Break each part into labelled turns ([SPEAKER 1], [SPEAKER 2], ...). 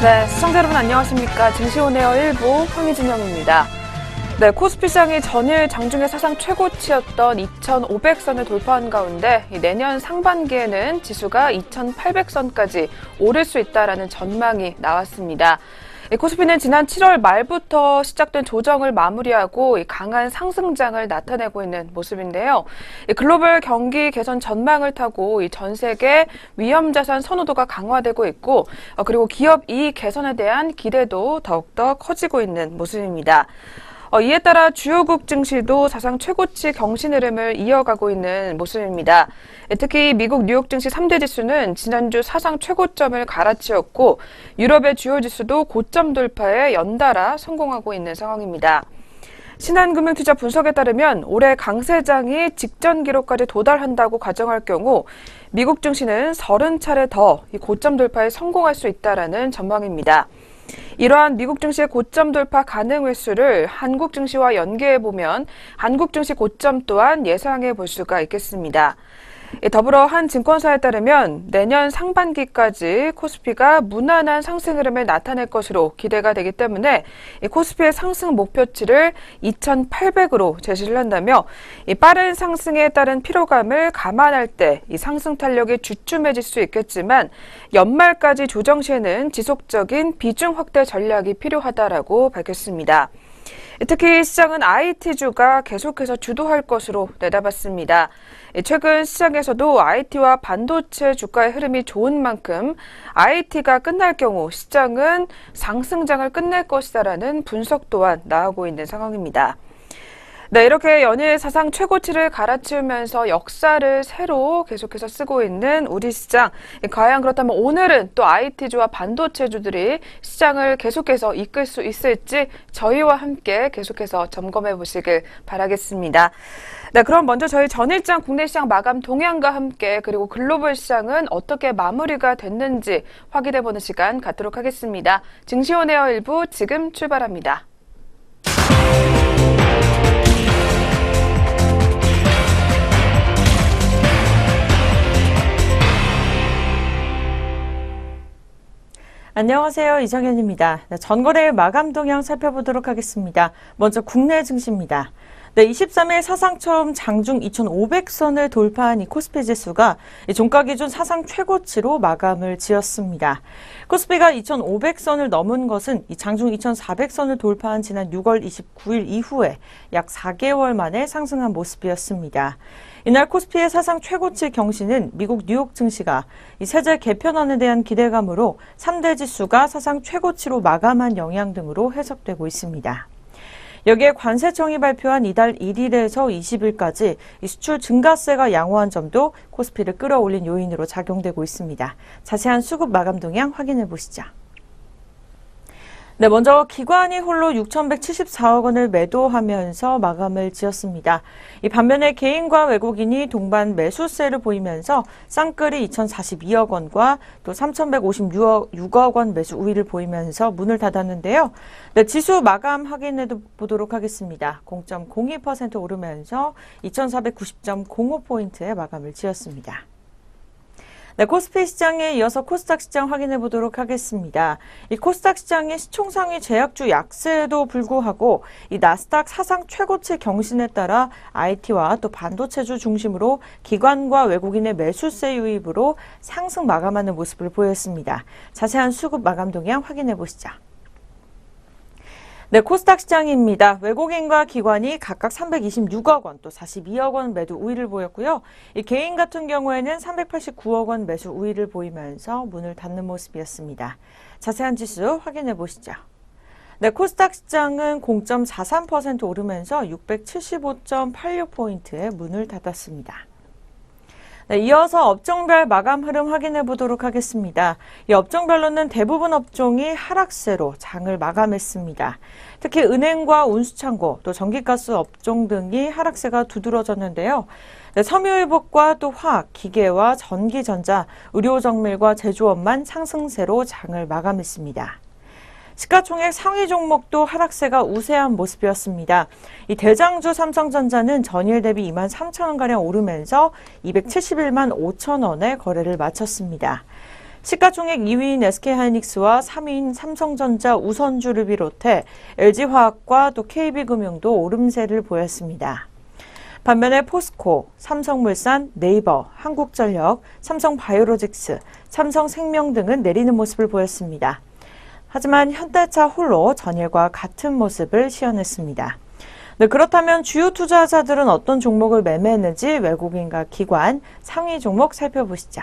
[SPEAKER 1] 네, 시청자 여러분 안녕하십니까. 증시온에어 1부 황희진영입니다. 네, 코스피 시장이 전일 장중에 사상 최고치였던 2,500선을 돌파한 가운데 내년 상반기에는 지수가 2,800선까지 오를 수 있다라는 전망이 나왔습니다. 코스피는 지난 7월 말부터 시작된 조정을 마무리하고 강한 상승장을 나타내고 있는 모습인데요. 글로벌 경기 개선 전망을 타고 전 세계 위험자산 선호도가 강화되고 있고, 그리고 기업 이익 개선에 대한 기대도 더욱더 커지고 있는 모습입니다. 이에 따라 주요국 증시도 사상 최고치 경신 흐름을 이어가고 있는 모습입니다. 특히 미국 뉴욕 증시 3대 지수는 지난주 사상 최고점을 갈아치웠고 유럽의 주요 지수도 고점 돌파에 연달아 성공하고 있는 상황입니다. 신한금융투자 분석에 따르면 올해 강세장이 직전 기록까지 도달한다고 가정할 경우 미국 증시는 30차례 더 고점 돌파에 성공할 수 있다라는 전망입니다. 이러한 미국 증시의 고점 돌파 가능 횟수를 한국 증시와 연계해 보면 한국 증시 고점 또한 예상해 볼 수가 있겠습니다. 더불어 한 증권사에 따르면 내년 상반기까지 코스피가 무난한 상승 흐름을 나타낼 것으로 기대가 되기 때문에 코스피의 상승 목표치를 2,800으로 제시를 한다며 빠른 상승에 따른 피로감을 감안할 때 상승 탄력이 주춤해질 수 있겠지만 연말까지 조정 시에는 지속적인 비중 확대 전략이 필요하다라고 밝혔습니다. 특히 시장은 IT주가 계속해서 주도할 것으로 내다봤습니다. 최근 시장에서도 IT와 반도체 주가의 흐름이 좋은 만큼 IT가 끝날 경우 시장은 상승장을 끝낼 것이다라는 분석 또한 나오고 있는 상황입니다. 네, 이렇게 연일 사상 최고치를 갈아치우면서 역사를 새로 계속해서 쓰고 있는 우리 시장. 과연 그렇다면 오늘은 또 IT주와 반도체주들이 시장을 계속해서 이끌 수 있을지 저희와 함께 계속해서 점검해 보시길 바라겠습니다. 네, 그럼 먼저 저희 전일장 국내 시장 마감 동향과 함께 그리고 글로벌 시장은 어떻게 마무리가 됐는지 확인해 보는 시간 갖도록 하겠습니다. 증시온에어 1부 지금 출발합니다.
[SPEAKER 2] 안녕하세요. 이정현입니다. 전거래일 마감 동향 살펴보도록 하겠습니다. 먼저 국내 증시입니다. 23일 사상 처음 장중 2,500선을 돌파한 이 코스피 지수가 종가 기준 사상 최고치로 마감을 지었습니다. 코스피가 2,500선을 넘은 것은 이 장중 2,400선을 돌파한 지난 6월 29일 이후에 약 4개월 만에 상승한 모습이었습니다. 이날 코스피의 사상 최고치 경신은 미국 뉴욕 증시가 이 세제 개편안에 대한 기대감으로 3대 지수가 사상 최고치로 마감한 영향 등으로 해석되고 있습니다. 여기에 관세청이 발표한 이달 1일에서 20일까지 이 수출 증가세가 양호한 점도 코스피를 끌어올린 요인으로 작용되고 있습니다. 자세한 수급 마감 동향 확인해 보시죠. 네, 먼저 기관이 홀로 6,174억 원을 매도하면서 마감을 지었습니다. 이 반면에 개인과 외국인이 동반 매수세를 보이면서 쌍끌이 2,042억 원과 또 3,156억 원 매수 우위를 보이면서 문을 닫았는데요. 네, 지수 마감 확인해 보도록 하겠습니다. 0.02% 오르면서 2,490.05포인트의 마감을 지었습니다. 네, 코스피 시장에 이어서 코스닥 시장 확인해 보도록 하겠습니다. 이 코스닥 시장의 시총상위 제약주 약세에도 불구하고 이 나스닥 사상 최고치 경신에 따라 IT와 또 반도체주 중심으로 기관과 외국인의 매수세 유입으로 상승 마감하는 모습을 보였습니다. 자세한 수급 마감 동향 확인해 보시죠. 네, 코스닥 시장입니다. 외국인과 기관이 각각 326억 원, 또 42억 원 매도 우위를 보였고요. 이 개인 같은 경우에는 389억 원 매수 우위를 보이면서 문을 닫는 모습이었습니다. 자세한 지수 확인해 보시죠. 네, 코스닥 시장은 0.43% 오르면서 675.86포인트에 문을 닫았습니다. 네, 이어서 업종별 마감 흐름 확인해 보도록 하겠습니다. 이 업종별로는 대부분 업종이 하락세로 장을 마감했습니다. 특히 은행과 운수창고, 또 전기가스 업종 등이 하락세가 두드러졌는데요. 네, 섬유유복과 또 화학, 기계와 전기전자, 의료정밀과 제조업만 상승세로 장을 마감했습니다. 시가총액 상위 종목도 하락세가 우세한 모습이었습니다. 이 대장주 삼성전자는 전일 대비 2만 3천 원가량 오르면서 271만 5천 원에 거래를 마쳤습니다. 시가총액 2위인 SK하이닉스와 3위인 삼성전자, 우선주를 비롯해 LG화학과 또 KB금융도 오름세를 보였습니다. 반면에 포스코, 삼성물산, 네이버, 한국전력, 삼성바이오로직스, 삼성생명 등은 내리는 모습을 보였습니다. 하지만 현대차 홀로 전일과 같은 모습을 시현했습니다. 네, 그렇다면 주요 투자자들은 어떤 종목을 매매했는지 외국인과 기관 상위 종목 살펴보시죠.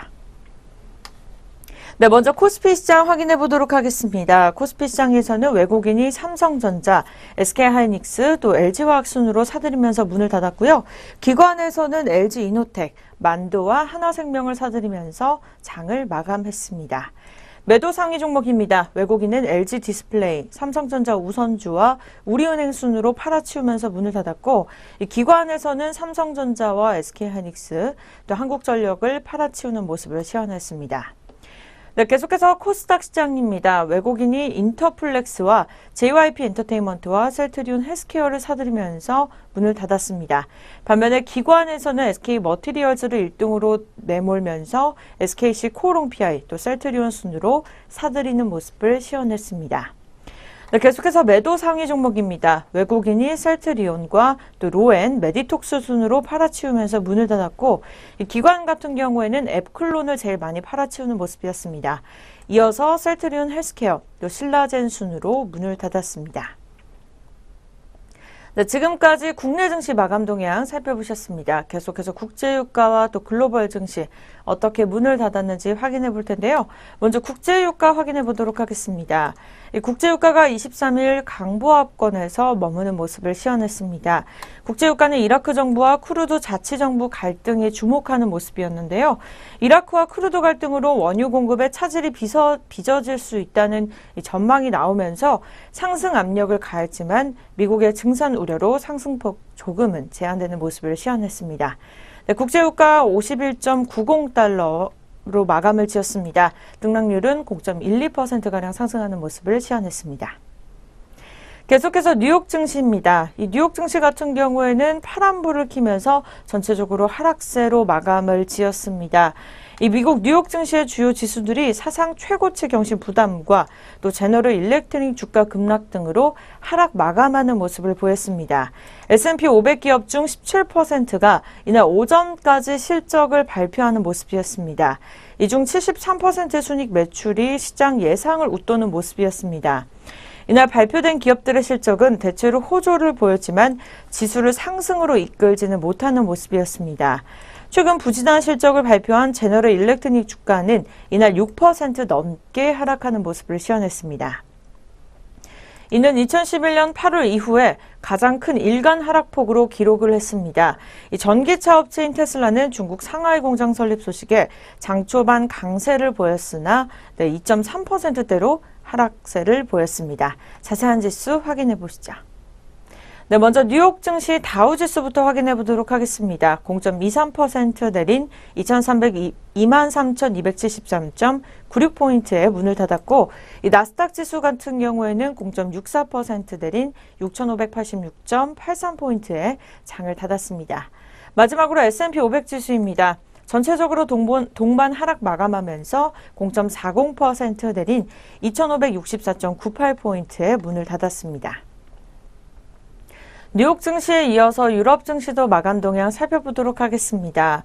[SPEAKER 2] 네, 먼저 코스피 시장 확인해 보도록 하겠습니다. 코스피 시장에서는 외국인이 삼성전자, SK하이닉스, 또 LG화학 순으로 사들이면서 문을 닫았고요. 기관에서는 LG이노텍, 만도와 하나생명을 사들이면서 장을 마감했습니다. 매도 상위 종목입니다. 외국인은 LG디스플레이, 삼성전자 우선주와 우리은행 순으로 팔아치우면서 문을 닫았고, 기관에서는 삼성전자와 SK하이닉스, 또 한국전력을 팔아치우는 모습을 시현했습니다. 네, 계속해서 코스닥 시장입니다. 외국인이 인터플렉스와 JYP 엔터테인먼트와 셀트리온 헬스케어를 사들이면서 문을 닫았습니다. 반면에 기관에서는 SK 머티리얼즈를 1등으로 내몰면서 SKC 코오롱 PI 또 셀트리온 순으로 사들이는 모습을 시현했습니다. 네, 계속해서 매도 상위 종목입니다. 외국인이 셀트리온과 또 로엔, 메디톡스 순으로 팔아치우면서 문을 닫았고, 이 기관 같은 경우에는 앱클론을 제일 많이 팔아치우는 모습이었습니다. 이어서 셀트리온 헬스케어, 또 신라젠 순으로 문을 닫았습니다. 네, 지금까지 국내 증시 마감 동향 살펴보셨습니다. 계속해서 국제유가와 또 글로벌 증시 어떻게 문을 닫았는지 확인해 볼 텐데요. 먼저 국제유가 확인해 보도록 하겠습니다. 이 국제유가가 23일 강보합권에서 머무는 모습을 시현했습니다. 국제유가는 이라크 정부와 쿠르드 자치정부 갈등에 주목하는 모습이었는데요. 이라크와 쿠르드 갈등으로 원유 공급에 차질이 빚어질 수 있다는 전망이 나오면서 상승 압력을 가했지만 미국의 증산 우려로 상승폭 조금은 제한되는 모습을 시현했습니다. 네, 국제유가 51.90달러로 마감을 지었습니다. 등락률은 0.12%가량 상승하는 모습을 시현했습니다. 계속해서 뉴욕 증시입니다. 이 뉴욕 증시 같은 경우에는 파란불을 켜면서 전체적으로 하락세로 마감을 지었습니다. 이 미국 뉴욕 증시의 주요 지수들이 사상 최고치 경신 부담과 또 제너럴 일렉트릭 주가 급락 등으로 하락 마감하는 모습을 보였습니다. S&P 500기업 중 17%가 이날 오전까지 실적을 발표하는 모습이었습니다. 이 중 73%의 순이익 매출이 시장 예상을 웃도는 모습이었습니다. 이날 발표된 기업들의 실적은 대체로 호조를 보였지만 지수를 상승으로 이끌지는 못하는 모습이었습니다. 최근 부진한 실적을 발표한 제너럴 일렉트릭 주가는 이날 6% 넘게 하락하는 모습을 시현했습니다. 이는 2011년 8월 이후에 가장 큰 일간 하락폭으로 기록을 했습니다. 이 전기차 업체인 테슬라는 중국 상하이 공장 설립 소식에 장 초반 강세를 보였으나 2.3%대로 하락세를 보였습니다. 자세한 지수 확인해 보시죠. 네, 먼저 뉴욕 증시 다우지수부터 확인해 보도록 하겠습니다. 0.23% 내린 23,273.96포인트에 문을 닫았고, 이 나스닥 지수 같은 경우에는 0.64% 내린 6,586.83포인트에 장을 닫았습니다. 마지막으로 S&P 500 지수입니다. 전체적으로 동반 하락 마감하면서 0.40% 내린 2,564.98포인트에 문을 닫았습니다. 뉴욕 증시에 이어서 유럽 증시도 마감 동향 살펴보도록 하겠습니다.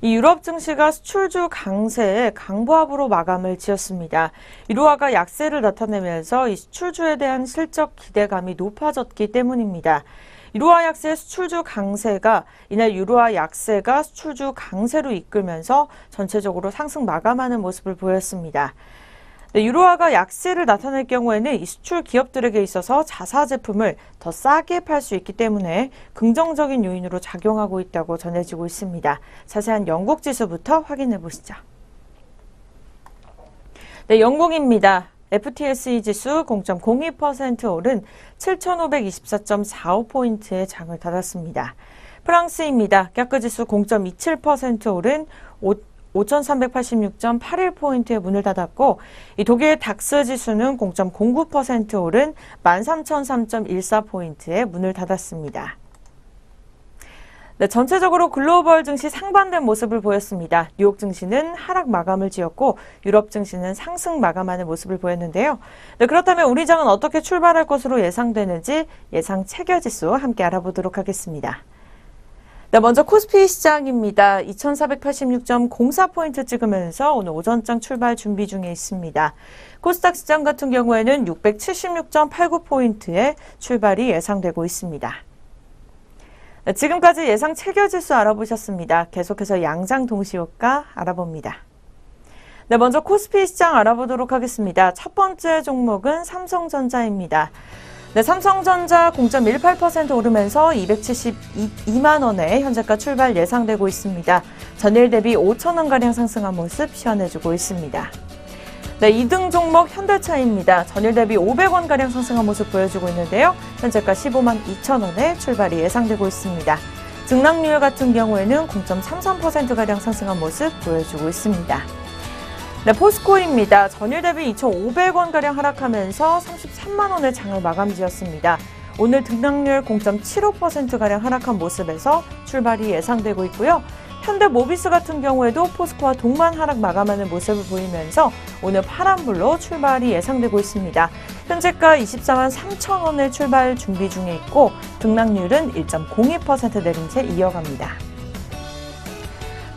[SPEAKER 2] 이 유럽 증시가 수출주 강세에 강보합으로 마감을 지었습니다. 유로화가 약세를 나타내면서 이 수출주에 대한 실적 기대감이 높아졌기 때문입니다. 유로화 약세 수출주 강세가 이날 유로화 약세가 수출주 강세로 이끌면서 전체적으로 상승 마감하는 모습을 보였습니다. 네, 유로화가 약세를 나타낼 경우에는 이 수출 기업들에게 있어서 자사 제품을 더 싸게 팔 수 있기 때문에 긍정적인 요인으로 작용하고 있다고 전해지고 있습니다. 자세한 영국 지수부터 확인해 보시죠. 네, 영국입니다. FTSE 지수 0.02% 오른 7,524.45포인트의 장을 닫았습니다. 프랑스입니다. 캬크 지수 0.27% 오른 5,386.81포인트의 문을 닫았고, 이 독일 닥스 지수는 0.09% 오른 13,003.14포인트의 문을 닫았습니다. 네, 전체적으로 글로벌 증시 상반된 모습을 보였습니다. 뉴욕 증시는 하락 마감을 지었고 유럽 증시는 상승 마감하는 모습을 보였는데요. 네, 그렇다면 우리 장은 어떻게 출발할 것으로 예상되는지 예상 체결지수 함께 알아보도록 하겠습니다. 네, 먼저 코스피 시장입니다. 2486.04포인트 찍으면서 오늘 오전장 출발 준비 중에 있습니다. 코스닥 시장 같은 경우에는 676.89포인트의 출발이 예상되고 있습니다. 네, 지금까지 예상 체결지수 알아보셨습니다. 계속해서 양장 동시효과 알아봅니다. 네, 먼저 코스피 시장 알아보도록 하겠습니다. 첫 번째 종목은 삼성전자입니다. 네, 삼성전자 0.18% 오르면서 272만 원에 현재가 출발 예상되고 있습니다. 전일 대비 5천 원가량 상승한 모습 시현해주고 있습니다. 네, 2등 종목 현대차입니다. 전일 대비 500원가량 상승한 모습 보여주고 있는데요. 현재가 15만 2천 원에 출발이 예상되고 있습니다. 등락률 같은 경우에는 0.33%가량 상승한 모습 보여주고 있습니다. 네, 포스코입니다. 전일 대비 2,500원가량 하락하면서 33만 원의 장을 마감지었습니다. 오늘 등락률 0.75%가량 하락한 모습에서 출발이 예상되고 있고요. 현대모비스 같은 경우에도 포스코와 동반 하락 마감하는 모습을 보이면서 오늘 파란불로 출발이 예상되고 있습니다. 현재가 24만 3천 원의 출발 준비 중에 있고 등락률은 1.02% 내린 채 이어갑니다.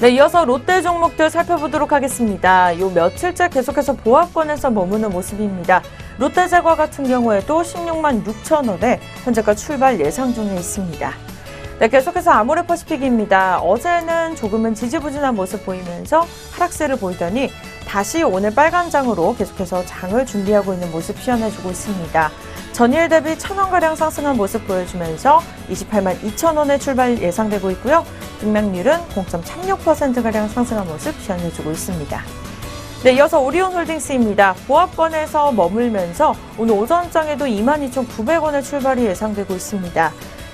[SPEAKER 2] 네, 이어서 롯데 종목들 살펴보도록 하겠습니다. 요 며칠째 계속해서 보합권에서 머무는 모습입니다. 롯데제과 같은 경우에도 16만 6천 원에 현재가 출발 예상 중에 있습니다. 네, 계속해서 아모레퍼시픽입니다. 어제는 조금은 지지부진한 모습 보이면서 하락세를 보이더니 다시 오늘 빨간장으로 계속해서 장을 준비하고 있는 모습 시현해주고 있습니다. 전일 대비 1,000원가량 상승한 모습 보여주면서 28만 2천 원에 출발 예상되고 있고요. 등락률은 0.36%가량 상승한 모습 시현해주고 있습니다. 네, 이어서 오리온홀딩스입니다. 보합권에서 머물면서 오늘 오전장에도 22,900원의 출발이 예상되고 있습니다.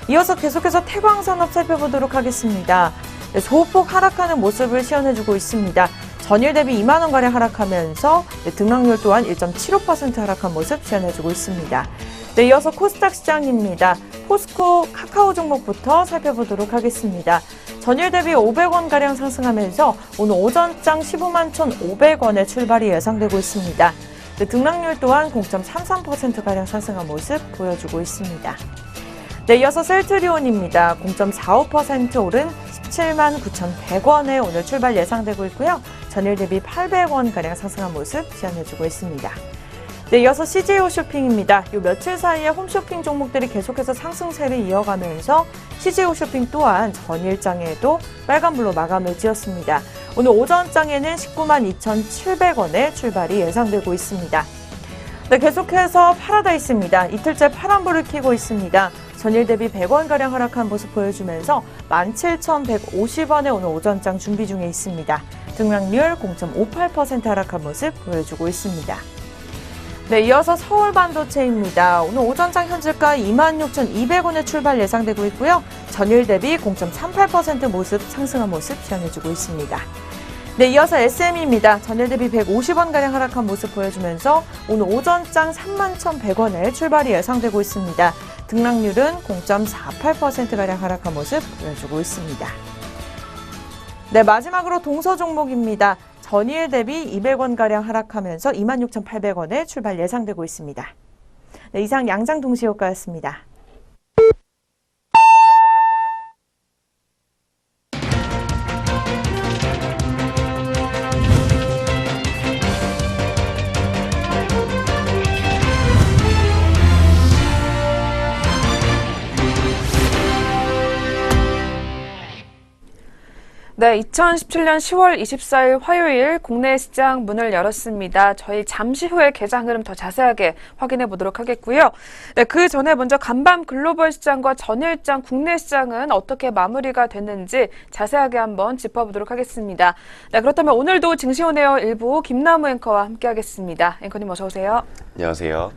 [SPEAKER 2] 이어서 계속해서 태광산업 살펴보도록 하겠습니다. 네, 소폭 하락하는 모습을 시현해주고 있습니다. 전일 대비 2만 원가량 하락하면서 등락률 또한 1.75% 하락한 모습 시현해주고 있습니다. 네, 이어서 코스닥 시장입니다. 포스코 카카오 종목부터 살펴보도록 하겠습니다. 전일 대비 500원가량 상승하면서 오늘 오전장 15만 1,500원의 출발이 예상되고 있습니다. 네, 등락률 또한 0.33%가량 상승한 모습 보여주고 있습니다. 네, 이어서 셀트리온입니다. 0.45% 오른 17만 9,100원에 오늘 출발 예상되고 있고요. 전일 대비 800원가량 상승한 모습 시현해주고 있습니다. 네, 이어서 CJ홈쇼핑입니다. 요 며칠 사이에 홈쇼핑 종목들이 계속해서 상승세를 이어가면서 CJ홈쇼핑 또한 전일장에도 빨간불로 마감을 지었습니다. 오늘 오전장에는 19만 2,700원에 출발이 예상되고 있습니다. 네, 계속해서 파라다이스입니다. 이틀째 파란불을 켜고 있습니다. 전일 대비 100원가량 하락한 모습 보여주면서 17,150원에 오늘 오전장 준비 중에 있습니다. 등락률 0.58% 하락한 모습 보여주고 있습니다. 네, 이어서 서울반도체입니다. 오늘 오전장 현재가 26,200원에 출발 예상되고 있고요. 전일 대비 0.38% 모습 상승한 모습 시현해주고 있습니다. 네, 이어서 SM입니다. 전일 대비 150원가량 하락한 모습 보여주면서 오늘 오전장 31,100원에 출발이 예상되고 있습니다. 등락률은 0.48%가량 하락한 모습 보여주고 있습니다. 네, 마지막으로 동서 종목입니다. 전일 대비 200원가량 하락하면서 26,800원에 출발 예상되고 있습니다. 네, 이상 양장 동시효과였습니다.
[SPEAKER 1] 네, 2017년 10월 24일 화요일 국내 시장 문을 열었습니다. 저희 잠시 후에 개장 흐름 더 자세하게 확인해 보도록 하겠고요. 네, 그 전에 먼저 간밤 글로벌 시장과 전일장 국내 시장은 어떻게 마무리가 됐는지 자세하게 한번 짚어보도록 하겠습니다. 네, 그렇다면 오늘도 증시온에어 일부 김남우 앵커와 함께하겠습니다. 앵커님 어서 오세요.
[SPEAKER 3] 안녕하세요.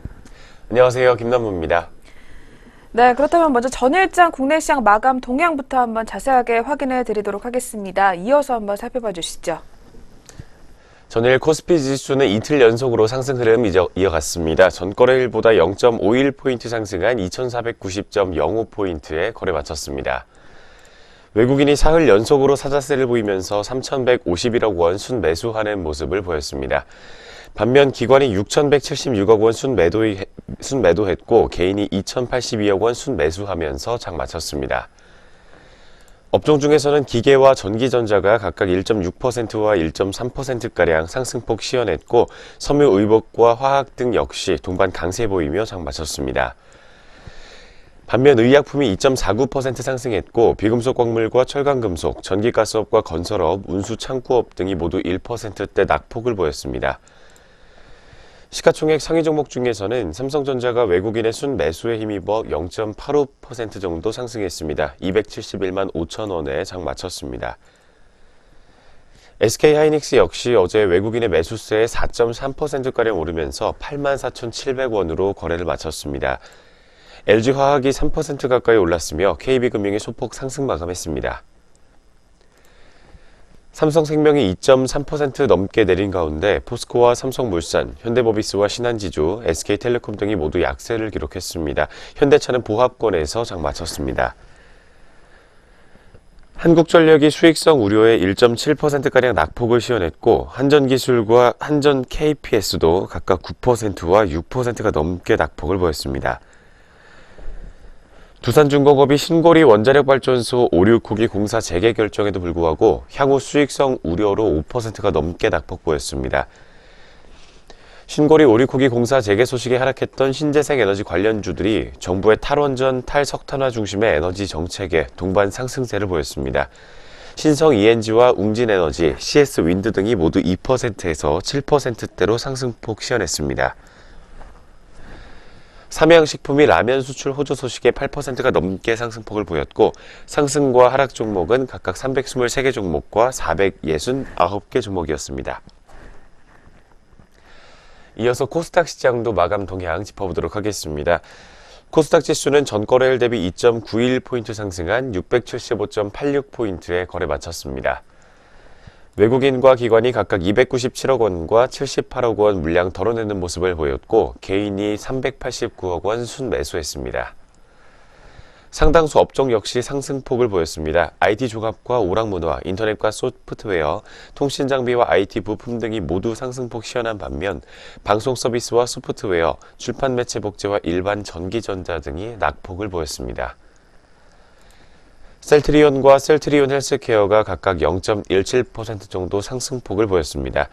[SPEAKER 3] 안녕하세요. 김남무입니다.
[SPEAKER 1] 네, 그렇다면 먼저 전일장 국내 시장 마감 동향부터 한번 자세하게 확인해 드리도록 하겠습니다. 이어서 한번 살펴봐 주시죠.
[SPEAKER 3] 전일 코스피 지수는 이틀 연속으로 상승 흐름 이어갔습니다. 전거래일보다 0.51포인트 상승한 2,490.05포인트에 거래 마쳤습니다. 외국인이 사흘 연속으로 사자세를 보이면서 3,151억 원 순매수하는 모습을 보였습니다. 반면 기관이 6,176억 원 순매도했고 개인이 2,082억 원 순매수하면서 장 마쳤습니다. 업종 중에서는 기계와 전기전자가 각각 1.6%와 1.3%가량 상승폭 시현했고 섬유의복과 화학 등 역시 동반 강세 보이며 장 마쳤습니다. 반면 의약품이 2.49% 상승했고 비금속 광물과 철강금속, 전기가스업과 건설업, 운수창구업 등이 모두 1%대 낙폭을 보였습니다. 시가총액 상위 종목 중에서는 삼성전자가 외국인의 순매수에 힘입어 0.85% 정도 상승했습니다. 271만 5천 원에 장 마쳤습니다. SK하이닉스 역시 어제 외국인의 매수세에 4.3%가량 오르면서 84,700원으로 거래를 마쳤습니다. LG화학이 3% 가까이 올랐으며 KB금융이 소폭 상승 마감했습니다. 삼성생명이 2.3% 넘게 내린 가운데 포스코와 삼성물산, 현대모비스와 신한지주, SK텔레콤 등이 모두 약세를 기록했습니다. 현대차는 보합권에서 장 마쳤습니다. 한국전력이 수익성 우려에 1.7%가량 낙폭을 시현했고 한전기술과 한전 KPS도 각각 9%와 6%가 넘게 낙폭을 보였습니다. 두산중공업이 신고리 원자력발전소 569기 공사 재개 결정에도 불구하고 향후 수익성 우려로 5%가 넘게 낙폭 보였습니다. 신고리 569기 공사 재개 소식에 하락했던 신재생에너지 관련주들이 정부의 탈원전, 탈석탄화 중심의 에너지 정책에 동반 상승세를 보였습니다. 신성 ENG와 웅진에너지, CS윈드 등이 모두 2%에서 7%대로 상승폭 시현했습니다. 삼양식품이 라면 수출 호조 소식에 8%가 넘게 상승폭을 보였고 상승과 하락 종목은 각각 323개 종목과 469개 종목이었습니다. 이어서 코스닥 시장도 마감 동향 짚어보도록 하겠습니다. 코스닥 지수는 전거래일 대비 2.91포인트 상승한 675.86포인트에 거래 마쳤습니다. 외국인과 기관이 각각 297억 원과 78억 원 물량 덜어내는 모습을 보였고 개인이 389억 원 순매수했습니다. 상당수 업종 역시 상승폭을 보였습니다. IT 종합과 오락문화, 인터넷과 소프트웨어, 통신장비와 IT 부품 등이 모두 상승폭 시현한 반면 방송 서비스와 소프트웨어, 출판 매체 복제와 일반 전기전자 등이 낙폭을 보였습니다. 셀트리온과 셀트리온 헬스케어가 각각 0.17% 정도 상승폭을 보였습니다.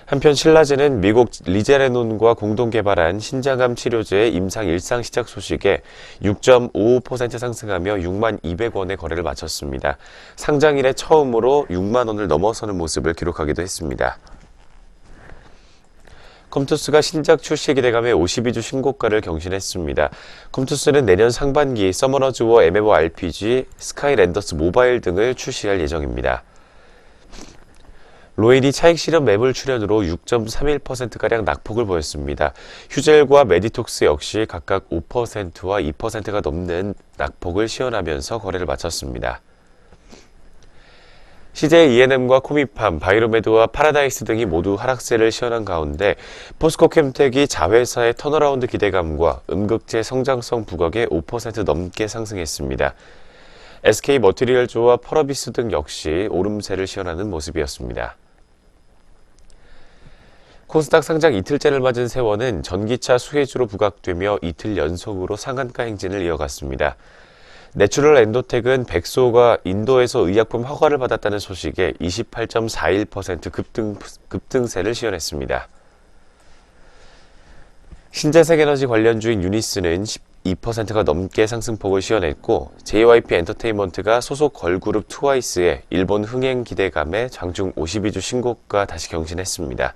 [SPEAKER 3] 한편 신라제는 미국 리제레논과 공동 개발한 신장암 치료제의 임상 일상 시작 소식에 6.55% 상승하며 6만 200원의 거래를 마쳤습니다. 상장 이래 처음으로 6만 원을 넘어서는 모습을 기록하기도 했습니다. 컴투스가 신작 출시 기대감에 52주 신고가를 경신했습니다. 컴투스는 내년 상반기 서머너즈 워 MMO RPG, 스카이랜더스 모바일 등을 출시할 예정입니다. 로엘이 차익 실현 매물 출연으로 6.31%가량 낙폭을 보였습니다. 휴젤과 메디톡스 역시 각각 5%와 2%가 넘는 낙폭을 시현하면서 거래를 마쳤습니다. CJ E&M과 코미팜, 바이로메드와 파라다이스 등이 모두 하락세를 시현한 가운데 포스코캠텍이 자회사의 턴어라운드 기대감과 음극재 성장성 부각에 5% 넘게 상승했습니다. SK머티리얼조와 펄어비스 등 역시 오름세를 시현하는 모습이었습니다. 코스닥 상장 이틀째를 맞은 세원은 전기차 수혜주로 부각되며 이틀 연속으로 상한가 행진을 이어갔습니다. 내추럴 엔도텍은 백소가 인도에서 의약품 허가를 받았다는 소식에 28.41% 급등세를 시현했습니다. 신재생에너지 관련주인 유니스는 12%가 넘게 상승폭을 시현했고 JYP 엔터테인먼트가 소속 걸그룹 트와이스의 일본 흥행 기대감에 장중 52주 신고가 다시 경신했습니다.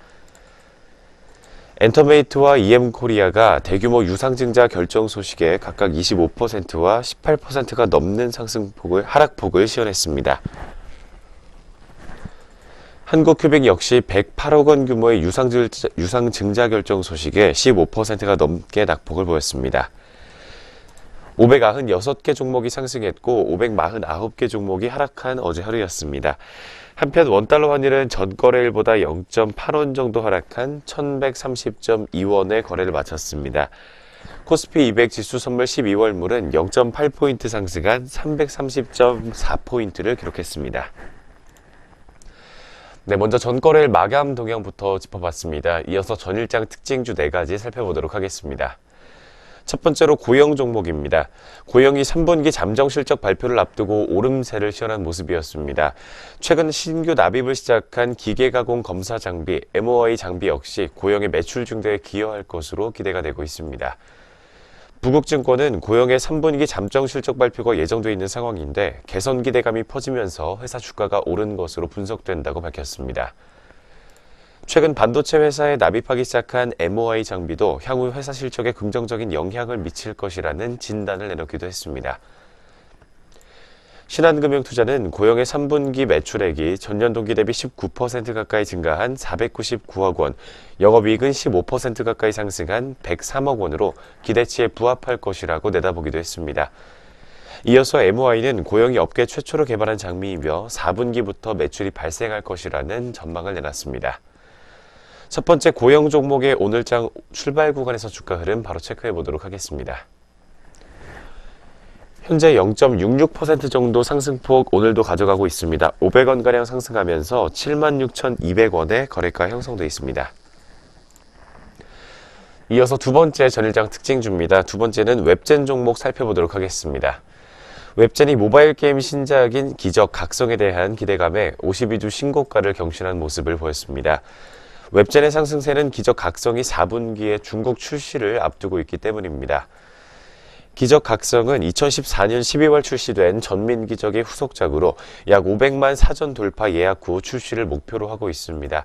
[SPEAKER 3] 엔터메이트와 EM코리아가 대규모 유상증자 결정 소식에 각각 25%와 18%가 넘는 하락폭을 시현했습니다. 한국큐빅 역시 108억 원 규모의 유상증자 결정 소식에 15%가 넘게 낙폭을 보였습니다. 596개 종목이 상승했고 549개 종목이 하락한 어제 하루였습니다. 한편 원달러 환율은 전거래일보다 0.8원 정도 하락한 1130.2원에 거래를 마쳤습니다. 코스피 200 지수 선물 12월물은 0.8포인트 상승한 330.4포인트를 기록했습니다. 네, 먼저 전거래일 마감 동향부터 짚어봤습니다. 이어서 전일장 특징주 4가지 살펴보도록 하겠습니다. 첫 번째로 고영 종목입니다. 고영이 3분기 잠정 실적 발표를 앞두고 오름세를 시현한 모습이었습니다. 최근 신규 납입을 시작한 기계가공 검사 장비, MOI 장비 역시 고영의 매출 증대에 기여할 것으로 기대가 되고 있습니다. 부국증권은 고영의 3분기 잠정 실적 발표가 예정돼 있는 상황인데 개선 기대감이 퍼지면서 회사 주가가 오른 것으로 분석된다고 밝혔습니다. 최근 반도체 회사에 납입하기 시작한 MOI 장비도 향후 회사 실적에 긍정적인 영향을 미칠 것이라는 진단을 내놓기도 했습니다. 신한금융투자는 고영의 3분기 매출액이 전년 동기 대비 19% 가까이 증가한 499억 원, 영업이익은 15% 가까이 상승한 103억 원으로 기대치에 부합할 것이라고 내다보기도 했습니다. 이어서 MOI는 고영이 업계 최초로 개발한 장비이며 4분기부터 매출이 발생할 것이라는 전망을 내놨습니다. 첫 번째 고영 종목의 오늘장 출발 구간에서 주가 흐름 바로 체크해 보도록 하겠습니다. 현재 0.66% 정도 상승폭 오늘도 가져가고 있습니다. 500원가량 상승하면서 76,200원의 거래가 형성되어 있습니다. 이어서 두 번째 전일장 특징주입니다. 두 번째는 웹젠 종목 살펴보도록 하겠습니다. 웹젠이 모바일 게임 신작인 기적 각성에 대한 기대감에 52주 신고가를 경신한 모습을 보였습니다. 웹젠의 상승세는 기적 각성이 4분기에 중국 출시를 앞두고 있기 때문입니다. 기적 각성은 2014년 12월 출시된 전민기적의 후속작으로 약 500만 사전 돌파 예약 후 출시를 목표로 하고 있습니다.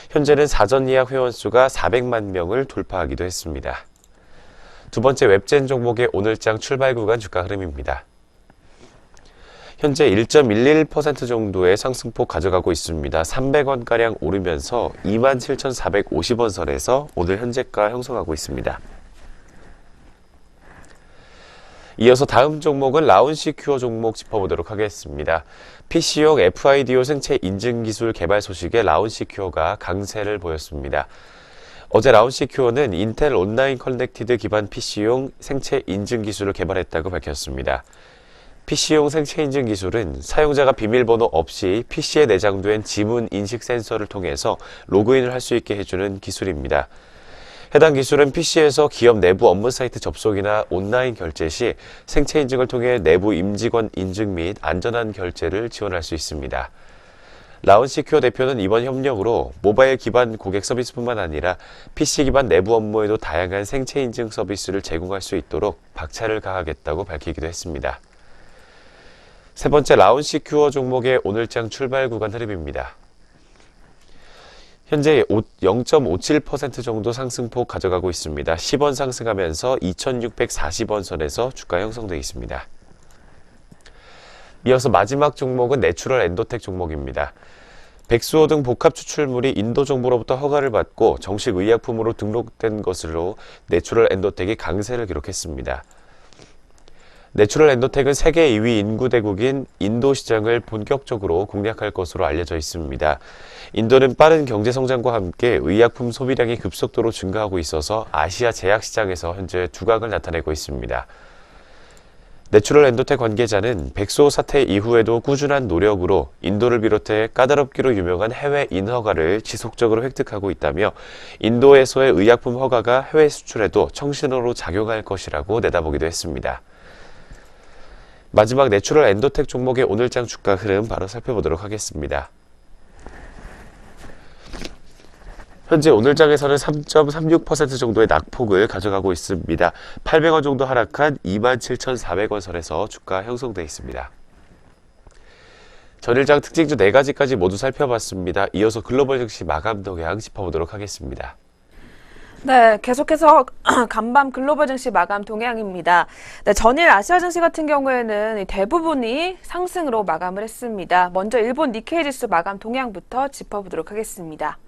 [SPEAKER 3] 현재는 사전 예약 회원 수가 400만 명을 돌파하기도 했습니다. 두 번째 웹젠 종목의 오늘장 출발 구간 주가 흐름입니다. 현재 1.11% 정도의 상승폭 가져가고 있습니다. 300원가량 오르면서 27,450원 선에서 오늘 현재가 형성하고 있습니다. 이어서 다음 종목은 라운시큐어 종목 짚어보도록 하겠습니다. PC용 FIDO 생체 인증 기술 개발 소식에 라운시큐어가 강세를 보였습니다. 어제 라운시큐어는 인텔 온라인 커넥티드 기반 PC용 생체 인증 기술을 개발했다고 밝혔습니다. PC용 생체 인증 기술은 사용자가 비밀번호 없이 PC에 내장된 지문 인식 센서를 통해서 로그인을 할 수 있게 해주는 기술입니다. 해당 기술은 PC에서 기업 내부 업무 사이트 접속이나 온라인 결제 시 생체 인증을 통해 내부 임직원 인증 및 안전한 결제를 지원할 수 있습니다. 라운시큐어 대표는 이번 협력으로 모바일 기반 고객 서비스뿐만 아니라 PC 기반 내부 업무에도 다양한 생체 인증 서비스를 제공할 수 있도록 박차를 가하겠다고 밝히기도 했습니다. 세 번째 라운시큐어 종목의 오늘장 출발 구간 흐름입니다. 현재 0.57% 정도 상승폭 가져가고 있습니다. 10원 상승하면서 2,640원 선에서 주가 형성되어 있습니다. 이어서 마지막 종목은 내추럴 엔도텍 종목입니다. 백수호 등 복합 추출물이 인도 정부로부터 허가를 받고 정식 의약품으로 등록된 것으로 내추럴 엔도텍이 강세를 기록했습니다. 내추럴 엔도텍은 세계 2위 인구 대국인 인도 시장을 본격적으로 공략할 것으로 알려져 있습니다. 인도는 빠른 경제 성장과 함께 의약품 소비량이 급속도로 증가하고 있어서 아시아 제약 시장에서 현재 두각을 나타내고 있습니다. 내추럴 엔도텍 관계자는 백수호 사태 이후에도 꾸준한 노력으로 인도를 비롯해 까다롭기로 유명한 해외 인허가를 지속적으로 획득하고 있다며 인도에서의 의약품 허가가 해외 수출에도 청신호로 작용할 것이라고 내다보기도 했습니다. 마지막 내추럴 엔도텍 종목의 오늘장 주가 흐름 바로 살펴보도록 하겠습니다. 현재 오늘장에서는 3.36% 정도의 낙폭을 가져가고 있습니다. 800원 정도 하락한 27,400원 선에서 주가 형성되어 있습니다. 전일장 특징주 4가지까지 모두 살펴봤습니다. 이어서 글로벌 증시 마감 동향 짚어보도록 하겠습니다.
[SPEAKER 1] 네, 계속해서 간밤 글로벌 증시 마감 동향입니다. 네, 전일 아시아 증시 같은 경우에는 대부분이 상승으로 마감을 했습니다. 먼저 일본 니케이 지수 마감 동향부터 짚어보도록 하겠습니다.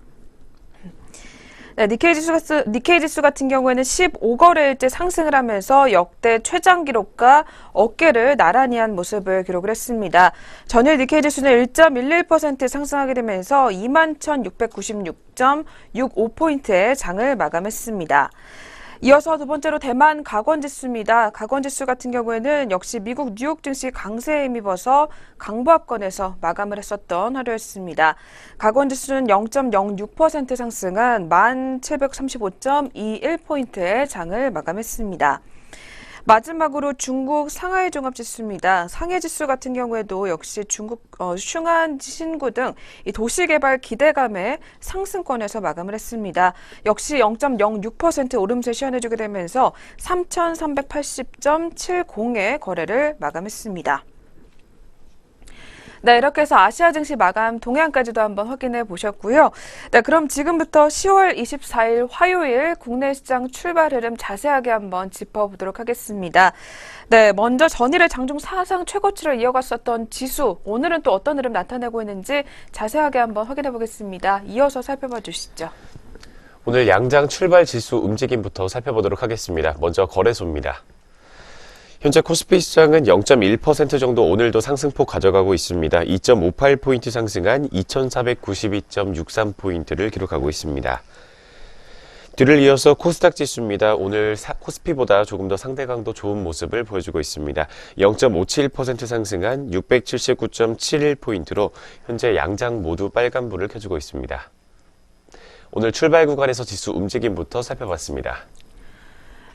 [SPEAKER 1] 네, 니케이 지수 같은 경우에는 15거래일째 상승을 하면서 역대 최장 기록과 어깨를 나란히 한 모습을 기록을 했습니다. 전일 니케이 지수는 1.11% 상승하게 되면서 21,696.65포인트의 장을 마감했습니다. 이어서 두 번째로 대만 가권지수입니다. 가권지수 같은 경우에는 역시 미국 뉴욕 증시 강세에 힘입어서 강보합권에서 마감을 했었던 하루였습니다. 가권지수는 0.06% 상승한 1735.21포인트의 장을 마감했습니다. 마지막으로 중국 상하이 종합지수입니다. 상해지수 같은 경우에도 역시 중국 슝안 신구 등 이 도시개발 기대감에 상승권에서 마감을 했습니다. 역시 0.06% 오름세 시현해주게 되면서 3,380.70의 거래를 마감했습니다. 네, 이렇게 해서 아시아 증시 마감 동향까지도 한번 확인해 보셨고요. 네, 그럼 지금부터 10월 24일 화요일 국내 시장 출발 흐름 자세하게 한번 짚어보도록 하겠습니다. 네, 먼저 전일의 장중 사상 최고치를 이어갔었던 지수, 오늘은 또 어떤 흐름 나타내고 있는지 자세하게 한번 확인해 보겠습니다. 이어서 살펴봐 주시죠.
[SPEAKER 3] 오늘 양장 출발 지수 움직임부터 살펴보도록 하겠습니다. 먼저 거래소입니다. 현재 코스피 시장은 0.1% 정도 오늘도 상승폭 가져가고 있습니다. 2.58포인트 상승한 2492.63포인트를 기록하고 있습니다. 뒤를 이어서 코스닥 지수입니다. 오늘 코스피보다 조금 더 상대강도 좋은 모습을 보여주고 있습니다. 0.57% 상승한 679.71포인트로 현재 양장 모두 빨간불을 켜주고 있습니다. 오늘 출발 구간에서 지수 움직임부터 살펴봤습니다.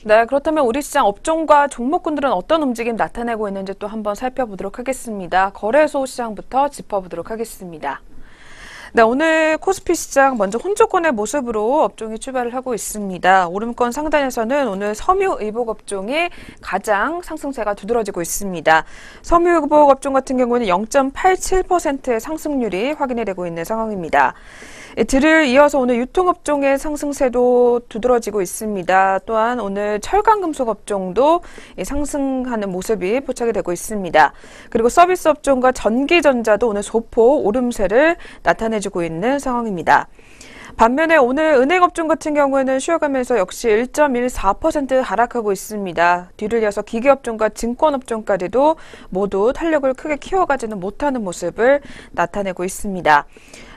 [SPEAKER 1] 네, 그렇다면 우리 시장 업종과 종목군들은 어떤 움직임 나타내고 있는지 또 한번 살펴보도록 하겠습니다. 거래소 시장부터 짚어보도록 하겠습니다. 네, 오늘 코스피 시장 먼저 혼조권의 모습으로 업종이 출발을 하고 있습니다. 오름권 상단에서는 오늘 섬유의복 업종이 가장 상승세가 두드러지고 있습니다. 섬유의복 업종 같은 경우는 0.87%의 상승률이 확인이 되고 있는 상황입니다. 뒤를 이어서 오늘 유통업종의 상승세도 두드러지고 있습니다. 또한 오늘 철강금속 업종도 상승하는 모습이 포착이 되고 있습니다. 그리고 서비스 업종과 전기전자도 오늘 소폭 오름세를 나타내주고 있는 상황입니다. 반면에 오늘 은행업종 같은 경우에는 쉬어가면서 역시 1.14% 하락하고 있습니다. 뒤를 이어서 기계업종과 증권업종까지도 모두 탄력을 크게 키워가지는 못하는 모습을 나타내고 있습니다.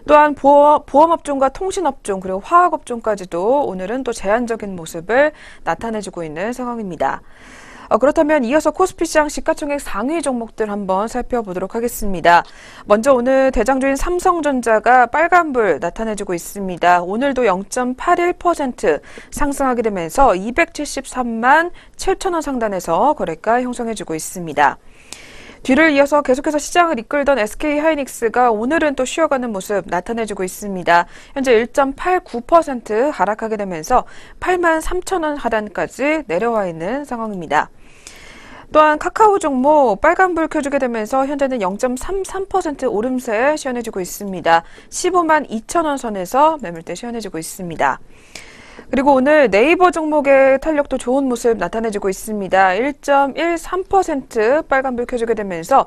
[SPEAKER 1] 또한 보험업종과 통신업종 그리고 화학업종까지도 오늘은 또 제한적인 모습을 나타내주고 있는 상황입니다. 그렇다면 이어서 코스피 시장 시가총액 상위 종목들 한번 살펴보도록 하겠습니다. 먼저 오늘 대장주인 삼성전자가 빨간불 나타내주고 있습니다. 오늘도 0.81% 상승하게 되면서 273만 7천원 상단에서 거래가 형성해주고 있습니다. 뒤를 이어서 계속해서 시장을 이끌던 SK하이닉스가 오늘은 또 쉬어가는 모습 나타내주고 있습니다. 현재 1.89% 하락하게 되면서 8만 3천원 하단까지 내려와 있는 상황입니다. 또한 카카오 종목 빨간불 켜주게 되면서 현재는 0.33% 오름세 시현해주고 있습니다. 15만 2천원 선에서 매물대 시현해주고 있습니다. 그리고 오늘 네이버 종목의 탄력도 좋은 모습 나타내주고 있습니다. 1.13% 빨간불 켜주게 되면서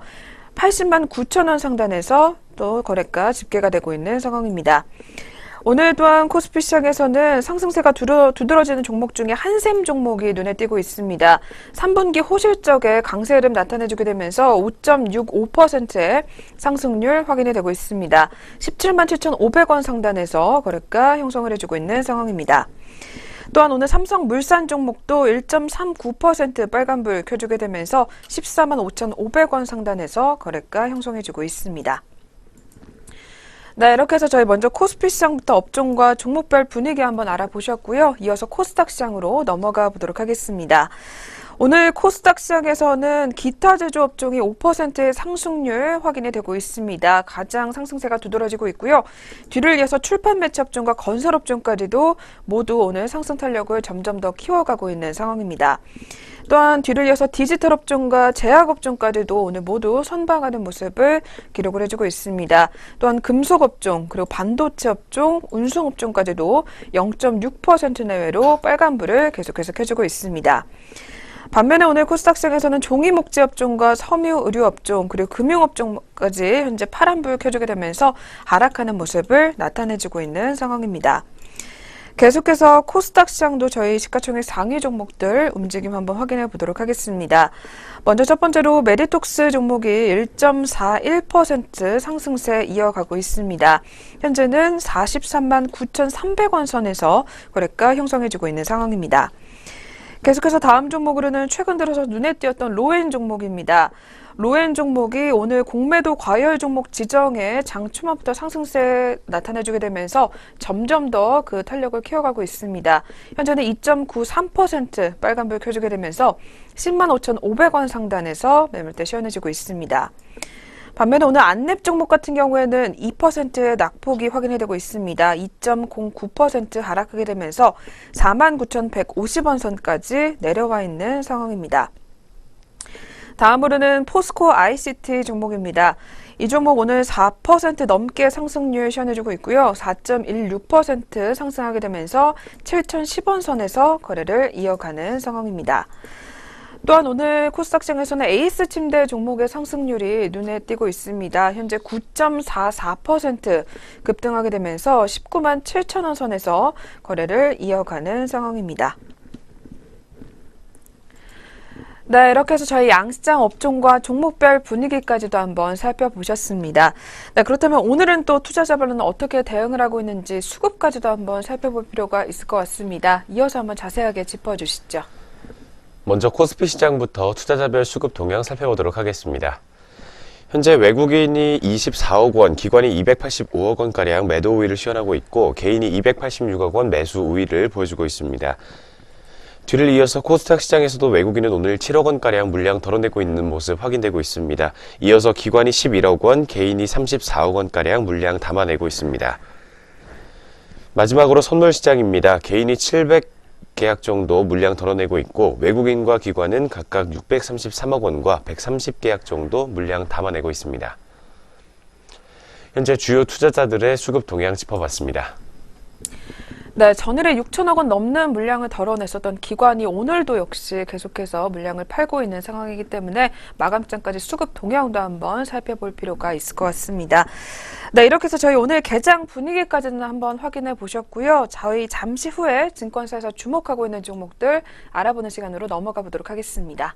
[SPEAKER 1] 80만 9천원 상단에서 또 거래가 집계가 되고 있는 상황입니다. 오늘 또한 코스피 시장에서는 상승세가 두드러지는 종목 중에 한샘 종목이 눈에 띄고 있습니다. 3분기 호실적의 강세 흐름 나타내주게 되면서 5.65%의 상승률 확인이 되고 있습니다. 17만 7,500원 상단에서 거래가 형성을 해주고 있는 상황입니다. 또한 오늘 삼성물산 종목도 1.39% 빨간불 켜주게 되면서 14만 5,500원 상단에서 거래가 형성해주고 있습니다. 네, 이렇게 해서 저희 먼저 코스피 시장부터 업종과 종목별 분위기 한번 알아보셨고요. 이어서 코스닥 시장으로 넘어가 보도록 하겠습니다. 오늘 코스닥 시장에서는 기타 제조업종이 5%의 상승률 확인이 되고 있습니다. 가장 상승세가 두드러지고 있고요. 뒤를 이어서 출판 매체업종과 건설업종까지도 모두 오늘 상승 탄력을 점점 더 키워가고 있는 상황입니다. 또한 뒤를 이어서 디지털 업종과 제약업종까지도 오늘 모두 선방하는 모습을 기록을 해주고 있습니다. 또한 금속업종, 그리고 반도체 업종, 운송업종까지도 0.6% 내외로 빨간불을 계속해서 켜주고 있습니다. 반면에 오늘 코스닥 시장에서는 종이목재 업종과 섬유 의류 업종 그리고 금융업종까지 현재 파란불 켜주게 되면서 하락하는 모습을 나타내주고 있는 상황입니다. 계속해서 코스닥 시장도 저희 시가총액 상위 종목들 움직임 한번 확인해 보도록 하겠습니다. 먼저 첫 번째로 메디톡스 종목이 1.41% 상승세 이어가고 있습니다. 현재는 43만 9,300원 선에서 거래가 형성해주고 있는 상황입니다. 계속해서 다음 종목으로는 최근 들어서 눈에 띄었던 로엔 종목입니다. 로엔 종목이 오늘 공매도 과열 종목 지정에 장 초반부터 상승세 나타내주게 되면서 점점 더 그 탄력을 키워가고 있습니다. 현재는 2.93% 빨간불 켜주게 되면서 10만 5,500원 상단에서 매물대 시원해지고 있습니다. 반면에 오늘 안랩 종목 같은 경우에는 2%의 낙폭이 확인이 되고 있습니다. 2.09% 하락하게 되면서 49,150원 선까지 내려와 있는 상황입니다. 다음으로는 포스코 ICT 종목입니다. 이 종목 오늘 4% 넘게 상승률 시현해주고 있고요. 4.16% 상승하게 되면서 7,010원 선에서 거래를 이어가는 상황입니다. 또한 오늘 코스닥 시장에서는 에이스 침대 종목의 상승률이 눈에 띄고 있습니다. 현재 9.44% 급등하게 되면서 19만 7천원 선에서 거래를 이어가는 상황입니다. 네, 이렇게 해서 저희 양시장 업종과 종목별 분위기까지도 한번 살펴보셨습니다. 네, 그렇다면 오늘은 또 투자자별로는 어떻게 대응을 하고 있는지 수급까지도 한번 살펴볼 필요가 있을 것 같습니다. 이어서 한번 자세하게 짚어주시죠.
[SPEAKER 3] 먼저 코스피 시장부터 투자자별 수급 동향 살펴보도록 하겠습니다. 현재 외국인이 24억 원, 기관이 285억 원가량 매도 우위를 시현하고 있고 개인이 286억 원 매수 우위를 보여주고 있습니다. 뒤를 이어서 코스닥 시장에서도 외국인은 오늘 7억 원가량 물량 덜어내고 있는 모습 확인되고 있습니다. 이어서 기관이 11억 원, 개인이 34억 원가량 물량 담아내고 있습니다. 마지막으로 선물 시장입니다. 개인이 700계약 정도 물량 덜어내고 있고 외국인과 기관은 각각 633억 원과 130계약 정도 물량 담아내고 있습니다. 현재 주요 투자자들의 수급 동향 짚어봤습니다.
[SPEAKER 1] 네, 전일에 6천억 원 넘는 물량을 덜어냈었던 기관이 오늘도 역시 계속해서 물량을 팔고 있는 상황이기 때문에 마감장까지 수급 동향도 한번 살펴볼 필요가 있을 것 같습니다. 네, 이렇게 해서 저희 오늘 개장 분위기까지는 한번 확인해 보셨고요. 저희 잠시 후에 증권사에서 주목하고 있는 종목들 알아보는 시간으로 넘어가 보도록 하겠습니다.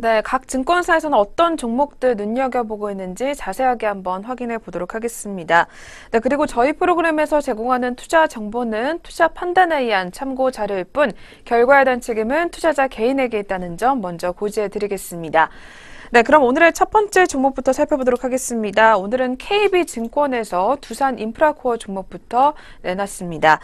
[SPEAKER 1] 네, 각 증권사에서는 어떤 종목들 눈여겨보고 있는지 자세하게 한번 확인해 보도록 하겠습니다. 네, 그리고 저희 프로그램에서 제공하는 투자 정보는 투자 판단에 의한 참고 자료일 뿐 결과에 대한 책임은 투자자 개인에게 있다는 점 먼저 고지해 드리겠습니다. 네, 그럼 오늘의 첫 번째 종목부터 살펴보도록 하겠습니다. 오늘은 KB증권에서 두산인프라코어 종목부터 내놨습니다.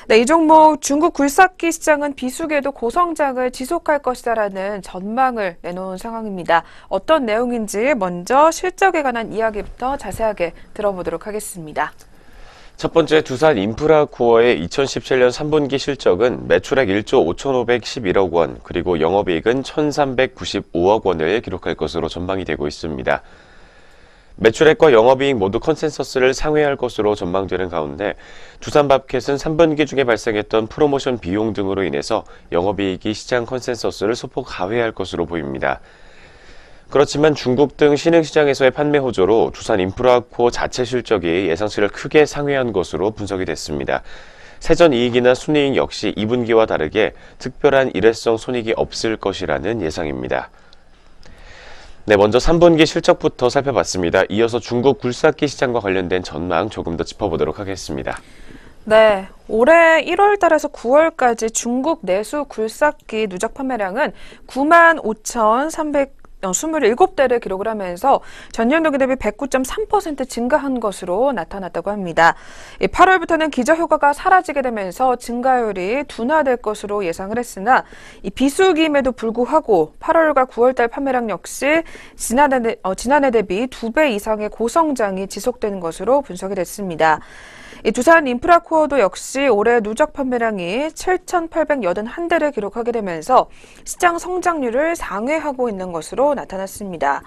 [SPEAKER 1] 네, 이 종목 중국 굴삭기 시장은 비수기에도 고성장을 지속할 것이다라는 전망을 내놓은 상황입니다. 어떤 내용인지 먼저 실적에 관한 이야기부터 자세하게 들어보도록 하겠습니다.
[SPEAKER 3] 첫 번째 두산인프라코어의 2017년 3분기 실적은 매출액 1조 5,511억 원, 그리고 영업이익은 1,395억 원을 기록할 것으로 전망이 되고 있습니다. 매출액과 영업이익 모두 컨센서스를 상회할 것으로 전망되는 가운데 두산밥켓은 3분기 중에 발생했던 프로모션 비용 등으로 인해서 영업이익이 시장 컨센서스를 소폭 하회할 것으로 보입니다. 그렇지만 중국 등 신흥시장에서의 판매 호조로 두산인프라코어 자체 실적이 예상치를 크게 상회한 것으로 분석이 됐습니다. 세전 이익이나 순이익 역시 2분기와 다르게 특별한 일회성 손익이 없을 것이라는 예상입니다. 네, 먼저 3분기 실적부터 살펴봤습니다. 이어서 중국 굴삭기 시장과 관련된 전망 조금 더 짚어보도록 하겠습니다.
[SPEAKER 1] 네, 올해 1월 달에서 9월까지 중국 내수 굴삭기 누적 판매량은 95,327대를 기록을 하면서 전년도기 대비 109.3% 증가한 것으로 나타났다고 합니다. 8월부터는 기저효과가 사라지게 되면서 증가율이 둔화될 것으로 예상을 했으나 이 비수기임에도 불구하고 8월과 9월달 판매량 역시 지난해 대비 2배 이상의 고성장이 지속되는 것으로 분석이 됐습니다. 이 두산인프라코어도 역시 올해 누적 판매량이 7,881대를 기록하게 되면서 시장 성장률을 상회하고 있는 것으로 나타났습니다.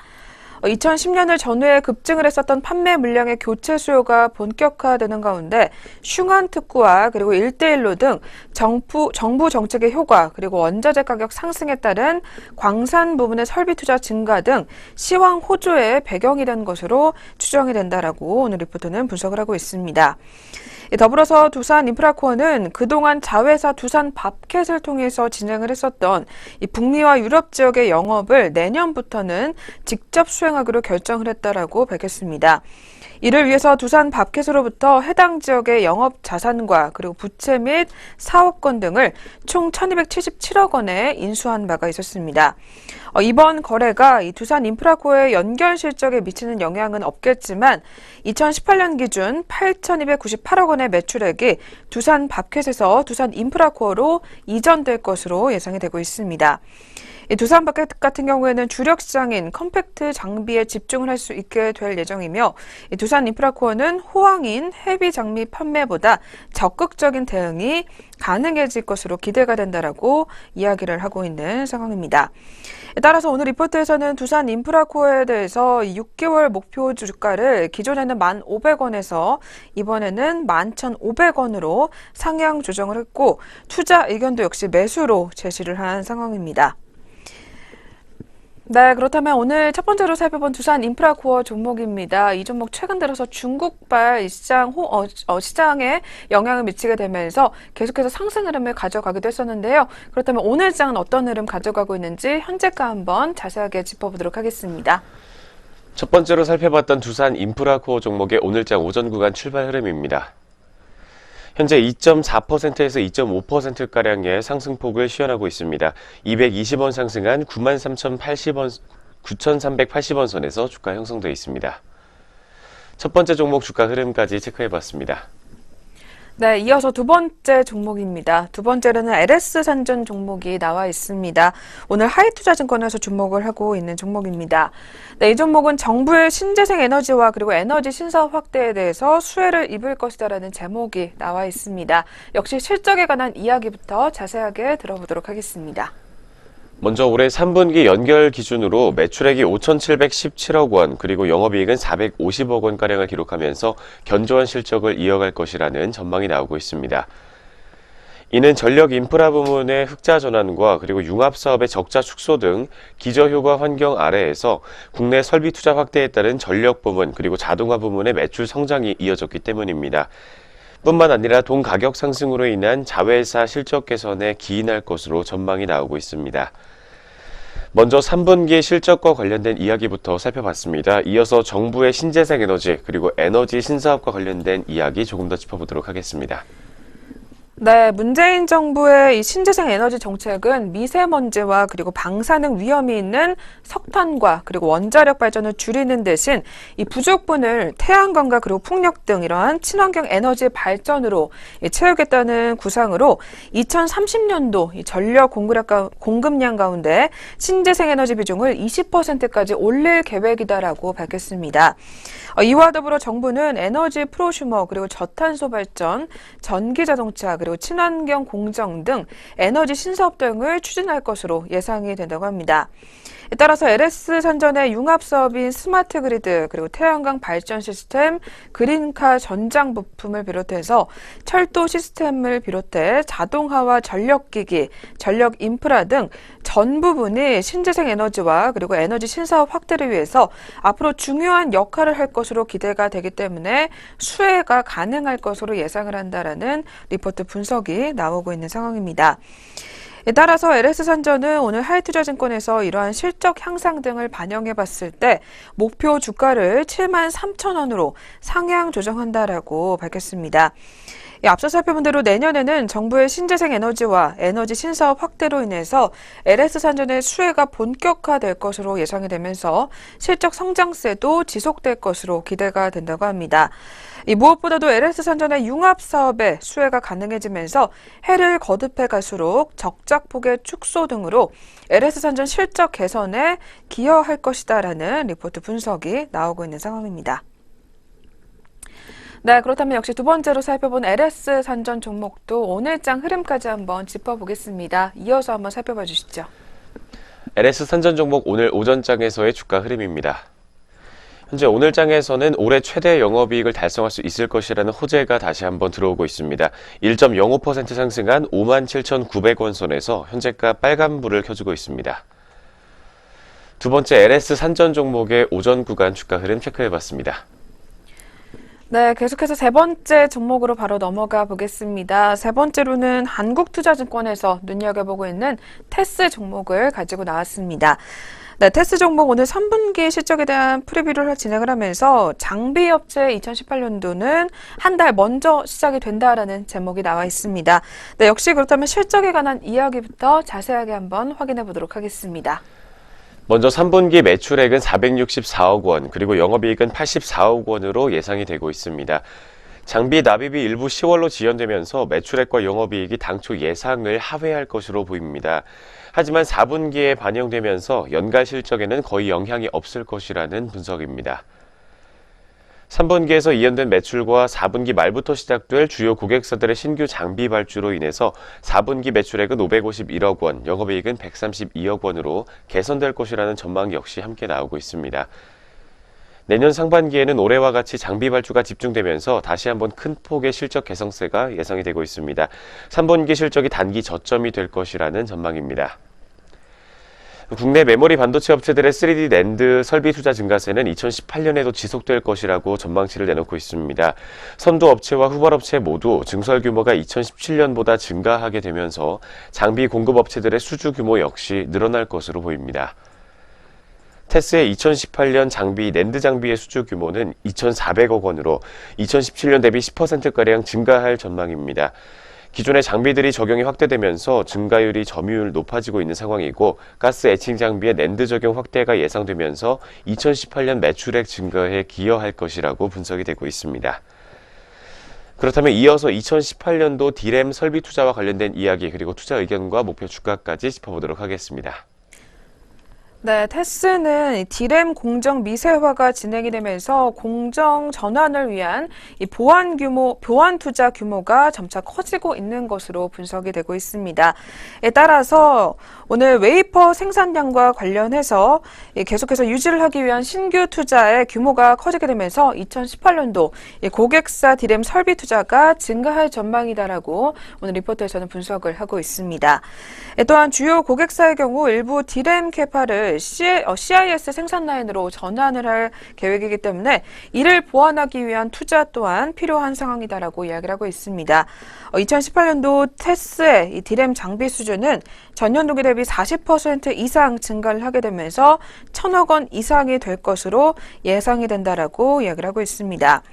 [SPEAKER 1] 2010년을 전후에 급증을 했었던 판매 물량의 교체 수요가 본격화되는 가운데 슝안 특구와 그리고 1대1로 등 정부 정책의 효과 그리고 원자재 가격 상승에 따른 광산 부분의 설비 투자 증가 등 시황 호조의 배경이 된 것으로 추정이 된다라고 오늘 리포트는 분석을 하고 있습니다. 더불어서 두산인프라코어는 그동안 자회사 두산밥켓을 통해서 진행을 했었던 이 북미와 유럽 지역의 영업을 내년부터는 직접 수행하기로 결정을 했다라고 밝혔습니다. 이를 위해서 두산밥켓으로부터 해당 지역의 영업 자산과 그리고 부채 및 사업권 등을 총 1,277억 원에 인수한 바가 있었습니다. 이번 거래가 이 두산인프라코어의 연결 실적에 미치는 영향은 없겠지만 2018년 기준 8,298억 원의 매출액이 두산밥켓에서 두산인프라코어로 이전될 것으로 예상이 되고 있습니다. 두산밥켓 같은 경우에는 주력 시장인 컴팩트 장비에 집중을 할 수 있게 될 예정이며 두산인프라코어는 호황인 헤비 장비 판매보다 적극적인 대응이 가능해질 것으로 기대가 된다라고 이야기를 하고 있는 상황입니다. 따라서 오늘 리포트에서는 두산인프라코어에 대해서 6개월 목표 주가를 기존에는 1,500원에서 이번에는 11,500원으로 상향 조정을 했고 투자 의견도 역시 매수로 제시를 한 상황입니다. 네, 그렇다면 오늘 첫 번째로 살펴본 두산인프라코어 종목입니다. 이 종목 최근 들어서 중국발 시장에 영향을 미치게 되면서 계속해서 상승 흐름을 가져가기도 했었는데요. 그렇다면 오늘 장은 어떤 흐름 가져가고 있는지 현재가 한번 자세하게 짚어보도록 하겠습니다.
[SPEAKER 3] 첫 번째로 살펴봤던 두산인프라코어 종목의 오늘장 오전 구간 출발 흐름입니다. 현재 2.4%에서 2.5%가량의 상승폭을 시현하고 있습니다. 220원 상승한 9380원 선에서 주가 형성되어 있습니다. 첫 번째 종목 주가 흐름까지 체크해봤습니다.
[SPEAKER 1] 네, 이어서 두 번째 종목입니다. 두 번째로는 LS산전 종목이 나와 있습니다. 오늘 하이투자증권에서 주목을 하고 있는 종목입니다. 네, 이 종목은 정부의 신재생 에너지와 그리고 에너지 신사업 확대에 대해서 수혜를 입을 것이다라는 제목이 나와 있습니다. 역시 실적에 관한 이야기부터 자세하게 들어보도록 하겠습니다.
[SPEAKER 3] 먼저 올해 3분기 연결 기준으로 매출액이 5,717억 원, 그리고 영업이익은 450억 원가량을 기록하면서 견조한 실적을 이어갈 것이라는 전망이 나오고 있습니다. 이는 전력 인프라 부문의 흑자 전환과 그리고 융합사업의 적자 축소 등 기저효과 환경 아래에서 국내 설비 투자 확대에 따른 전력 부문 그리고 자동화 부문의 매출 성장이 이어졌기 때문입니다. 뿐만 아니라 동 가격 상승으로 인한 자회사 실적 개선에 기인할 것으로 전망이 나오고 있습니다. 먼저 3분기 실적과 관련된 이야기부터 살펴봤습니다. 이어서 정부의 신재생 에너지 그리고 에너지 신사업과 관련된 이야기 조금 더 짚어보도록 하겠습니다.
[SPEAKER 1] 네, 문재인 정부의 이 신재생 에너지 정책은 미세먼지와 그리고 방사능 위험이 있는 석탄과 그리고 원자력 발전을 줄이는 대신 이 부족분을 태양광과 그리고 풍력 등 이러한 친환경 에너지 발전으로 채우겠다는 구상으로 2030년도 이 전력 공급량 가운데 신재생 에너지 비중을 20%까지 올릴 계획이다라고 밝혔습니다. 이와 더불어 정부는 에너지 프로슈머 그리고 저탄소 발전, 전기 자동차 그리고 친환경 공정 등 에너지 신사업 등을 추진할 것으로 예상이 된다고 합니다. 따라서 LS 산전의 융합 사업인 스마트 그리드 그리고 태양광 발전 시스템, 그린카 전장 부품을 비롯해서 철도 시스템을 비롯해 자동화와 전력기기, 전력 인프라 등 전 부분이 신재생 에너지와 그리고 에너지 신사업 확대를 위해서 앞으로 중요한 역할을 할 것으로 기대가 되기 때문에 수혜가 가능할 것으로 예상을 한다라는 리포트 분석이 나오고 있는 상황입니다. 따라서 LS산전은 오늘 하이투자증권에서 이러한 실적 향상 등을 반영해 봤을 때 목표 주가를 73,000원으로 상향 조정한다라고 밝혔습니다. 앞서 살펴본 대로 내년에는 정부의 신재생 에너지와 에너지 신사업 확대로 인해서 LS산전의 수혜가 본격화될 것으로 예상이 되면서 실적 성장세도 지속될 것으로 기대가 된다고 합니다. 무엇보다도 LS산전의 융합 사업의 수혜가 가능해지면서 해를 거듭해 갈수록 적자폭의 축소 등으로 LS산전 실적 개선에 기여할 것이다라는 리포트 분석이 나오고 있는 상황입니다. 네, 그렇다면 역시 두 번째로 살펴본 LS산전 종목도 오늘장 흐름까지 한번 짚어보겠습니다. 이어서 한번 살펴봐 주시죠.
[SPEAKER 3] LS산전 종목 오늘 오전장에서의 주가 흐름입니다. 현재 오늘장에서는 올해 최대 영업이익을 달성할 수 있을 것이라는 호재가 다시 한번 들어오고 있습니다. 1.05% 상승한 57,900원 선에서 현재가 빨간불을 켜주고 있습니다. 두 번째 LS산전 종목의 오전 구간 주가 흐름 체크해봤습니다.
[SPEAKER 1] 네, 계속해서 세 번째 종목으로 바로 넘어가 보겠습니다. 세 번째로는 한국투자증권에서 눈여겨보고 있는 테스 종목을 가지고 나왔습니다. 네, 테스 종목 오늘 3분기 실적에 대한 프리뷰를 진행을 하면서 장비업체 2018년도는 한 달 먼저 시작이 된다라는 제목이 나와 있습니다. 네, 역시 그렇다면 실적에 관한 이야기부터 자세하게 한번 확인해 보도록 하겠습니다.
[SPEAKER 3] 먼저 3분기 매출액은 464억 원, 그리고 영업이익은 84억 원으로 예상이 되고 있습니다. 장비 납입이 일부 10월로 지연되면서 매출액과 영업이익이 당초 예상을 하회할 것으로 보입니다. 하지만 4분기에 반영되면서 연간 실적에는 거의 영향이 없을 것이라는 분석입니다. 3분기에서 이연된 매출과 4분기 말부터 시작될 주요 고객사들의 신규 장비 발주로 인해서 4분기 매출액은 551억 원, 영업이익은 132억 원으로 개선될 것이라는 전망 역시 함께 나오고 있습니다. 내년 상반기에는 올해와 같이 장비 발주가 집중되면서 다시 한번 큰 폭의 실적 개선세가 예상이 되고 있습니다. 3분기 실적이 단기 저점이 될 것이라는 전망입니다. 국내 메모리 반도체 업체들의 3D 낸드 설비 투자 증가세는 2018년에도 지속될 것이라고 전망치를 내놓고 있습니다. 선도 업체와 후발 업체 모두 증설 규모가 2017년보다 증가하게 되면서 장비 공급 업체들의 수주 규모 역시 늘어날 것으로 보입니다. 테스의 2018년 장비 낸드 장비의 수주 규모는 2,400억 원으로 2017년 대비 10%가량 증가할 전망입니다. 기존의 장비들이 적용이 확대되면서 증가율이 점유율 높아지고 있는 상황이고 가스 에칭 장비의 낸드 적용 확대가 예상되면서 2018년 매출액 증가에 기여할 것이라고 분석이 되고 있습니다. 그렇다면 이어서 2018년도 D램 설비 투자와 관련된 이야기 그리고 투자 의견과 목표 주가까지 짚어보도록 하겠습니다.
[SPEAKER 1] 네, 테스는 D램 공정 미세화가 진행이 되면서 공정 전환을 위한 이 보안 투자 규모가 점차 커지고 있는 것으로 분석이 되고 있습니다. 에 따라서 오늘 웨이퍼 생산량과 관련해서 계속해서 유지를 하기 위한 신규 투자의 규모가 커지게 되면서 2018년도 고객사 D램 설비 투자가 증가할 전망이다라고 오늘 리포트에서는 분석을 하고 있습니다. 또한 주요 고객사의 경우 일부 D램 캐파를 CIS 생산 라인으로 전환을 할 계획이기 때문에 이를 보완하기 위한 투자 또한 필요한 상황이다라고 이야기를 하고 있습니다. 2018년도 테스의 이 디램 장비 수주는 전년 동기 대비 40% 이상 증가를 하게 되면서 1,000억 원 이상이 될 것으로 예상이 된다라고 이야기를 하고 있습니다.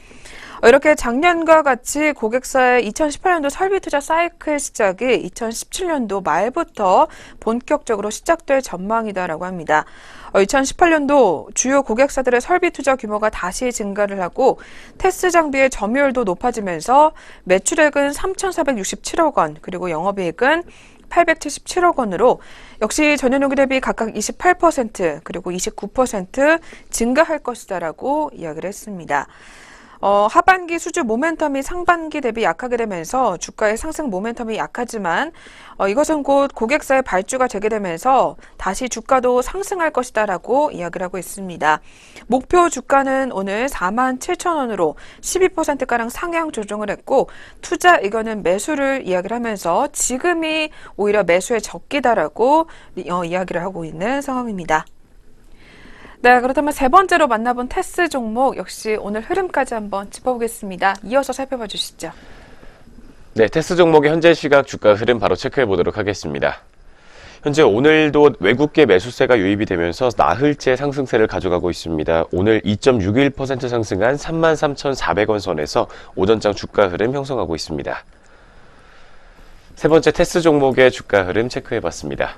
[SPEAKER 1] 이렇게 작년과 같이 고객사의 2018년도 설비 투자 사이클 시작이 2017년도 말부터 본격적으로 시작될 전망이다라고 합니다. 2018년도 주요 고객사들의 설비 투자 규모가 다시 증가를 하고 테스 장비의 점유율도 높아지면서 매출액은 3,467억 원, 그리고 영업이익은 877억 원으로 역시 전년 동기 대비 각각 28% 그리고 29% 증가할 것이다라고 이야기를 했습니다. 하반기 수주 모멘텀이 상반기 대비 약하게 되면서 주가의 상승 모멘텀이 약하지만 이것은 곧 고객사의 발주가 재개되면서 다시 주가도 상승할 것이다라고 이야기를 하고 있습니다. 목표 주가는 오늘 47,000원으로 12%가량 상향 조정을 했고 투자 의견은 매수를 이야기를 하면서 지금이 오히려 매수의 적기다라고 이야기를 하고 있는 상황입니다. 네, 그렇다면 세 번째로 만나본 테스 종목 역시 오늘 흐름까지 한번 짚어보겠습니다. 이어서 살펴봐 주시죠.
[SPEAKER 3] 네, 테스 종목의 현재 시각 주가 흐름 바로 체크해 보도록 하겠습니다. 현재 오늘도 외국계 매수세가 유입이 되면서 나흘째 상승세를 가져가고 있습니다. 오늘 2.61% 상승한 33,400원 선에서 오전장 주가 흐름 형성하고 있습니다. 세 번째 테스 종목의 주가 흐름 체크해 봤습니다.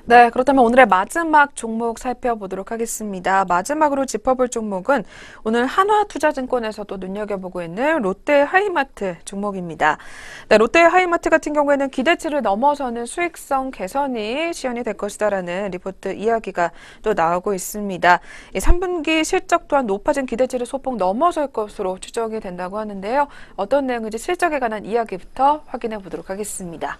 [SPEAKER 1] 네, 그렇다면 오늘의 마지막 종목 살펴보도록 하겠습니다. 마지막으로 짚어볼 종목은 오늘 한화투자증권에서도 눈여겨보고 있는 롯데하이마트 종목입니다. 네, 롯데하이마트 같은 경우에는 기대치를 넘어서는 수익성 개선이 시현이 될 것이다라는 리포트 이야기가 또 나오고 있습니다. 3분기 실적 또한 높아진 기대치를 소폭 넘어설 것으로 추정이 된다고 하는데요. 어떤 내용인지 실적에 관한 이야기부터 확인해 보도록 하겠습니다.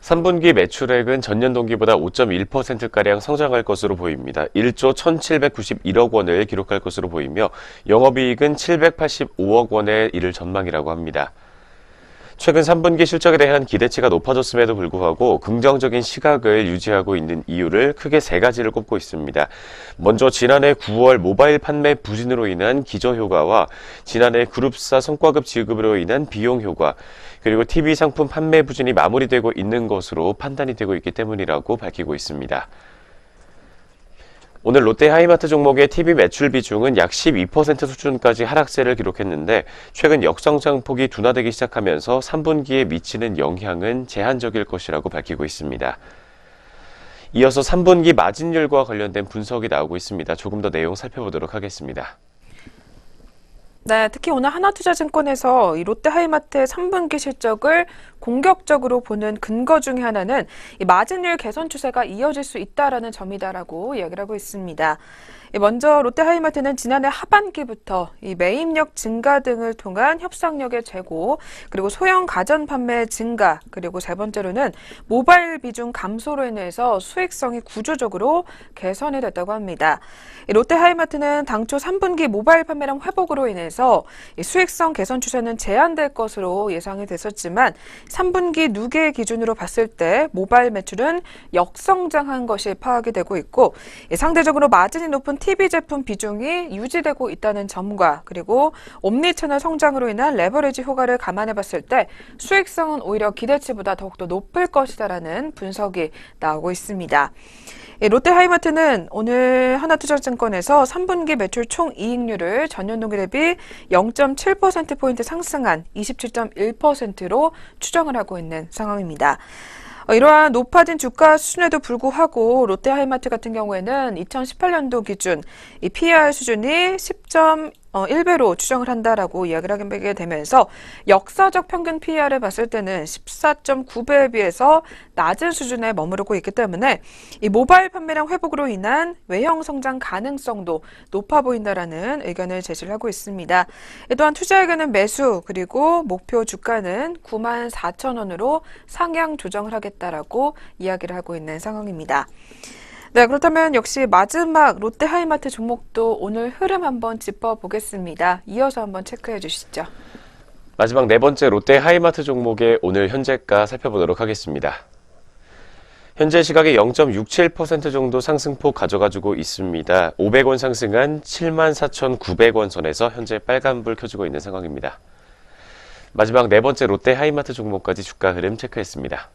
[SPEAKER 3] 3분기 매출액은 전년 동기보다 5.1%가량 성장할 것으로 보입니다. 1조 1,791억 원을 기록할 것으로 보이며 영업이익은 785억 원에 이를 전망이라고 합니다. 최근 3분기 실적에 대한 기대치가 높아졌음에도 불구하고 긍정적인 시각을 유지하고 있는 이유를 크게 세 가지를 꼽고 있습니다. 먼저 지난해 9월 모바일 판매 부진으로 인한 기저효과와 지난해 그룹사 성과급 지급으로 인한 비용 효과, 그리고 TV 상품 판매 부진이 마무리되고 있는 것으로 판단이 되고 있기 때문이라고 밝히고 있습니다. 오늘 롯데하이마트 종목의 TV 매출 비중은 약 12% 수준까지 하락세를 기록했는데 최근 역성장폭이 둔화되기 시작하면서 3분기에 미치는 영향은 제한적일 것이라고 밝히고 있습니다. 이어서 3분기 마진율과 관련된 분석이 나오고 있습니다. 조금 더 내용 살펴보도록 하겠습니다.
[SPEAKER 1] 네, 특히 오늘 하나투자증권에서 이 롯데하이마트의 3분기 실적을 공격적으로 보는 근거 중에 하나는 이 마진율 개선 추세가 이어질 수 있다라는 점이다라고 이야기를 하고 있습니다. 먼저 롯데하이마트는 지난해 하반기부터 이 매입력 증가 등을 통한 협상력의 제고, 그리고 소형 가전 판매 증가, 그리고 세 번째로는 모바일 비중 감소로 인해서 수익성이 구조적으로 개선이 됐다고 합니다. 롯데하이마트는 당초 3분기 모바일 판매량 회복으로 인해서 이 수익성 개선 추세는 제한될 것으로 예상이 됐었지만 3분기 누계 기준으로 봤을 때 모바일 매출은 역성장한 것이 파악이 되고 있고 상대적으로 마진이 높은 TV 제품 비중이 유지되고 있다는 점과 그리고 옴니채널 성장으로 인한 레버리지 효과를 감안해 봤을 때 수익성은 오히려 기대치보다 더욱더 높을 것이다라는 분석이 나오고 있습니다. 롯데하이마트는 오늘 하나투자증권에서 3분기 매출 총이익률을 전년 동기 대비 0.7%포인트 상승한 27.1%로 추정을 하고 있는 상황입니다. 이러한 높아진 주가 수준에도 불구하고 롯데하이마트 같은 경우에는 2018년도 기준 이 PER 수준이 10.1배로 추정을 한다라고 이야기를 하게 되면서 역사적 평균 PER을 봤을 때는 14.9배에 비해서 낮은 수준에 머무르고 있기 때문에 이 모바일 판매량 회복으로 인한 외형 성장 가능성도 높아 보인다라는 의견을 제시를 하고 있습니다. 또한 투자 의견은 매수, 그리고 목표 주가는 94,000원으로 상향 조정을 하겠다라고 이야기를 하고 있는 상황입니다. 네, 그렇다면 역시 마지막 롯데하이마트 종목도 오늘 흐름 한번 짚어보겠습니다. 이어서 한번 체크해 주시죠.
[SPEAKER 3] 마지막 네 번째 롯데하이마트 종목의 오늘 현재가 살펴보도록 하겠습니다. 현재 시각에 0.67% 정도 상승폭 가져가지고 있습니다. 500원 상승한 74,900원 선에서 현재 빨간불 켜지고 있는 상황입니다. 마지막 네 번째 롯데 하이마트 종목까지 주가 흐름 체크했습니다.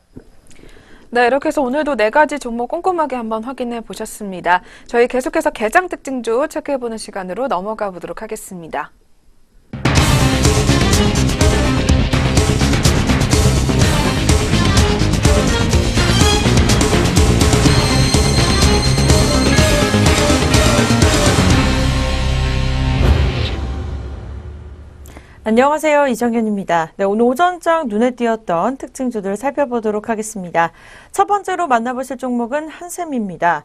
[SPEAKER 1] 네, 이렇게 해서 오늘도 네 가지 종목 꼼꼼하게 한번 확인해 보셨습니다. 저희 계속해서 개장 특징주 체크해보는 시간으로 넘어가 보도록 하겠습니다.
[SPEAKER 2] 안녕하세요. 이정현입니다. 네, 오늘 오전장 눈에 띄었던 특징주들 살펴보도록 하겠습니다. 첫 번째로 만나보실 종목은 한샘입니다.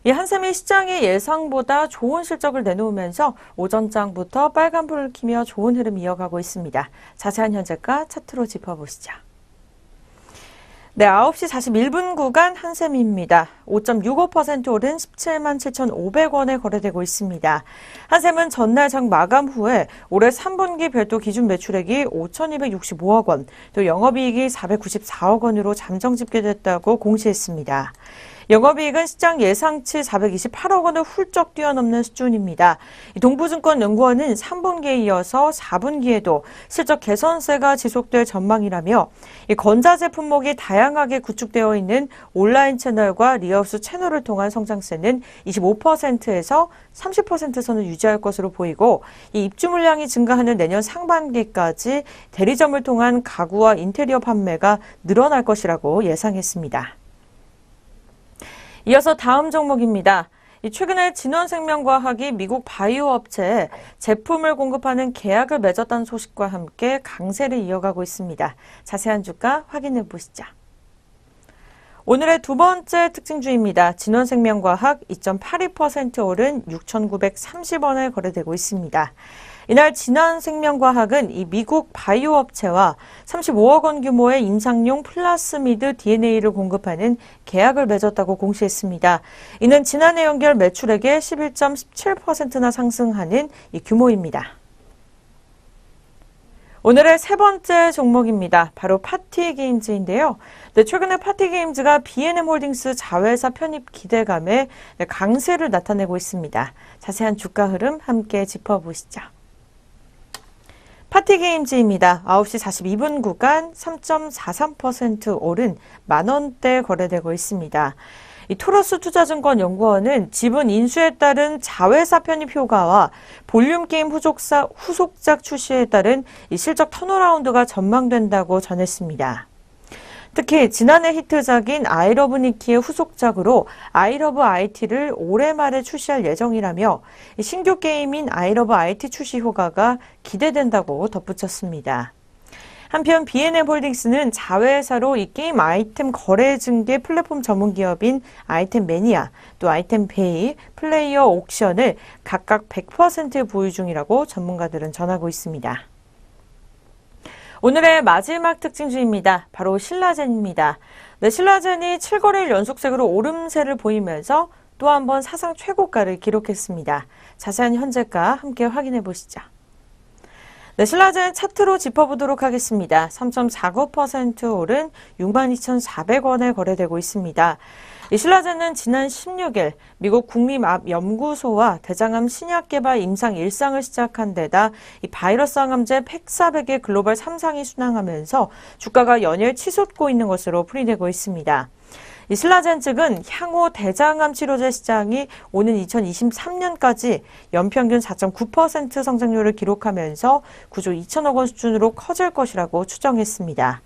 [SPEAKER 2] 이 한샘이 시장의 예상보다 좋은 실적을 내놓으면서 오전장부터 빨간불을 켜며 좋은 흐름 이어가고 있습니다. 자세한 현재가 차트로 짚어보시죠. 네, 9시 41분 구간 한샘입니다. 5.65% 오른 17만 7,500원에 거래되고 있습니다. 한샘은 전날 장 마감 후에 올해 3분기 별도 기준 매출액이 5,265억 원, 또 영업이익이 494억 원으로 잠정 집계됐다고 공시했습니다. 영업이익은 시장 예상치 428억 원을 훌쩍 뛰어넘는 수준입니다. 동부증권연구원은 3분기에 이어서 4분기에도 실적 개선세가 지속될 전망이라며 건자재 품목이 다양하게 구축되어 있는 온라인 채널과 리하우스 채널을 통한 성장세는 25%에서 30% 선을 유지할 것으로 보이고 이 입주 물량이 증가하는 내년 상반기까지 대리점을 통한 가구와 인테리어 판매가 늘어날 것이라고 예상했습니다. 이어서 다음 종목입니다. 최근에 진원생명과학이 미국 바이오 업체에 제품을 공급하는 계약을 맺었다는 소식과 함께 강세를 이어가고 있습니다. 자세한 주가 확인해 보시죠. 오늘의 두 번째 특징주입니다. 진원생명과학 2.82% 오른 6,930원에 거래되고 있습니다. 이날 진원생명과학은 이 미국 바이오 업체와 35억 원 규모의 임상용 플라스미드 DNA를 공급하는 계약을 맺었다고 공시했습니다. 이는 지난해 연결 매출액의 11.17%나 상승하는 이 규모입니다. 오늘의 세 번째 종목입니다. 바로 파티게임즈인데요. 최근에 파티게임즈가 B&M홀딩스 자회사 편입 기대감에 강세를 나타내고 있습니다. 자세한 주가 흐름 함께 짚어보시죠. 파티게임즈입니다. 9시 42분 구간 3.43% 오른 만원대 거래되고 있습니다. 이 토러스 투자증권 연구원은 지분 인수에 따른 자회사 편입 효과와 볼륨 게임 후속작 출시에 따른 이 실적 턴어라운드가 전망된다고 전했습니다. 특히 지난해 히트작인 아이러브 니키의 후속작으로 아이러브 IT를 올해 말에 출시할 예정이라며 신규 게임인 아이러브 IT 출시 효과가 기대된다고 덧붙였습니다. 한편 B&M홀딩스는 자회사로 이 게임 아이템 거래 증계 플랫폼 전문 기업인 아이템 매니아, 또 아이템 베이, 플레이어 옥션을 각각 100% 보유 중이라고 전문가들은 전하고 있습니다. 오늘의 마지막 특징주입니다. 바로 신라젠입니다. 네, 신라젠이 7거래일 연속색으로 오름세를 보이면서 또 한 번 사상 최고가를 기록했습니다. 자세한 현재가 함께 확인해 보시죠. 네, 신라젠 차트로 짚어보도록 하겠습니다. 3.49% 오른 62,400원에 거래되고 있습니다. 이 신라젠은 지난 16일 미국 국립암연구소와 대장암 신약 개발 임상 1상을 시작한 데다 이 바이러스 항암제 팩사백의 글로벌 3상이 순항하면서 주가가 연일 치솟고 있는 것으로 풀이되고 있습니다. 이 신라젠 측은 향후 대장암 치료제 시장이 오는 2023년까지 연평균 4.9% 성장률을 기록하면서 9조 2천억 원 수준으로 커질 것이라고 추정했습니다.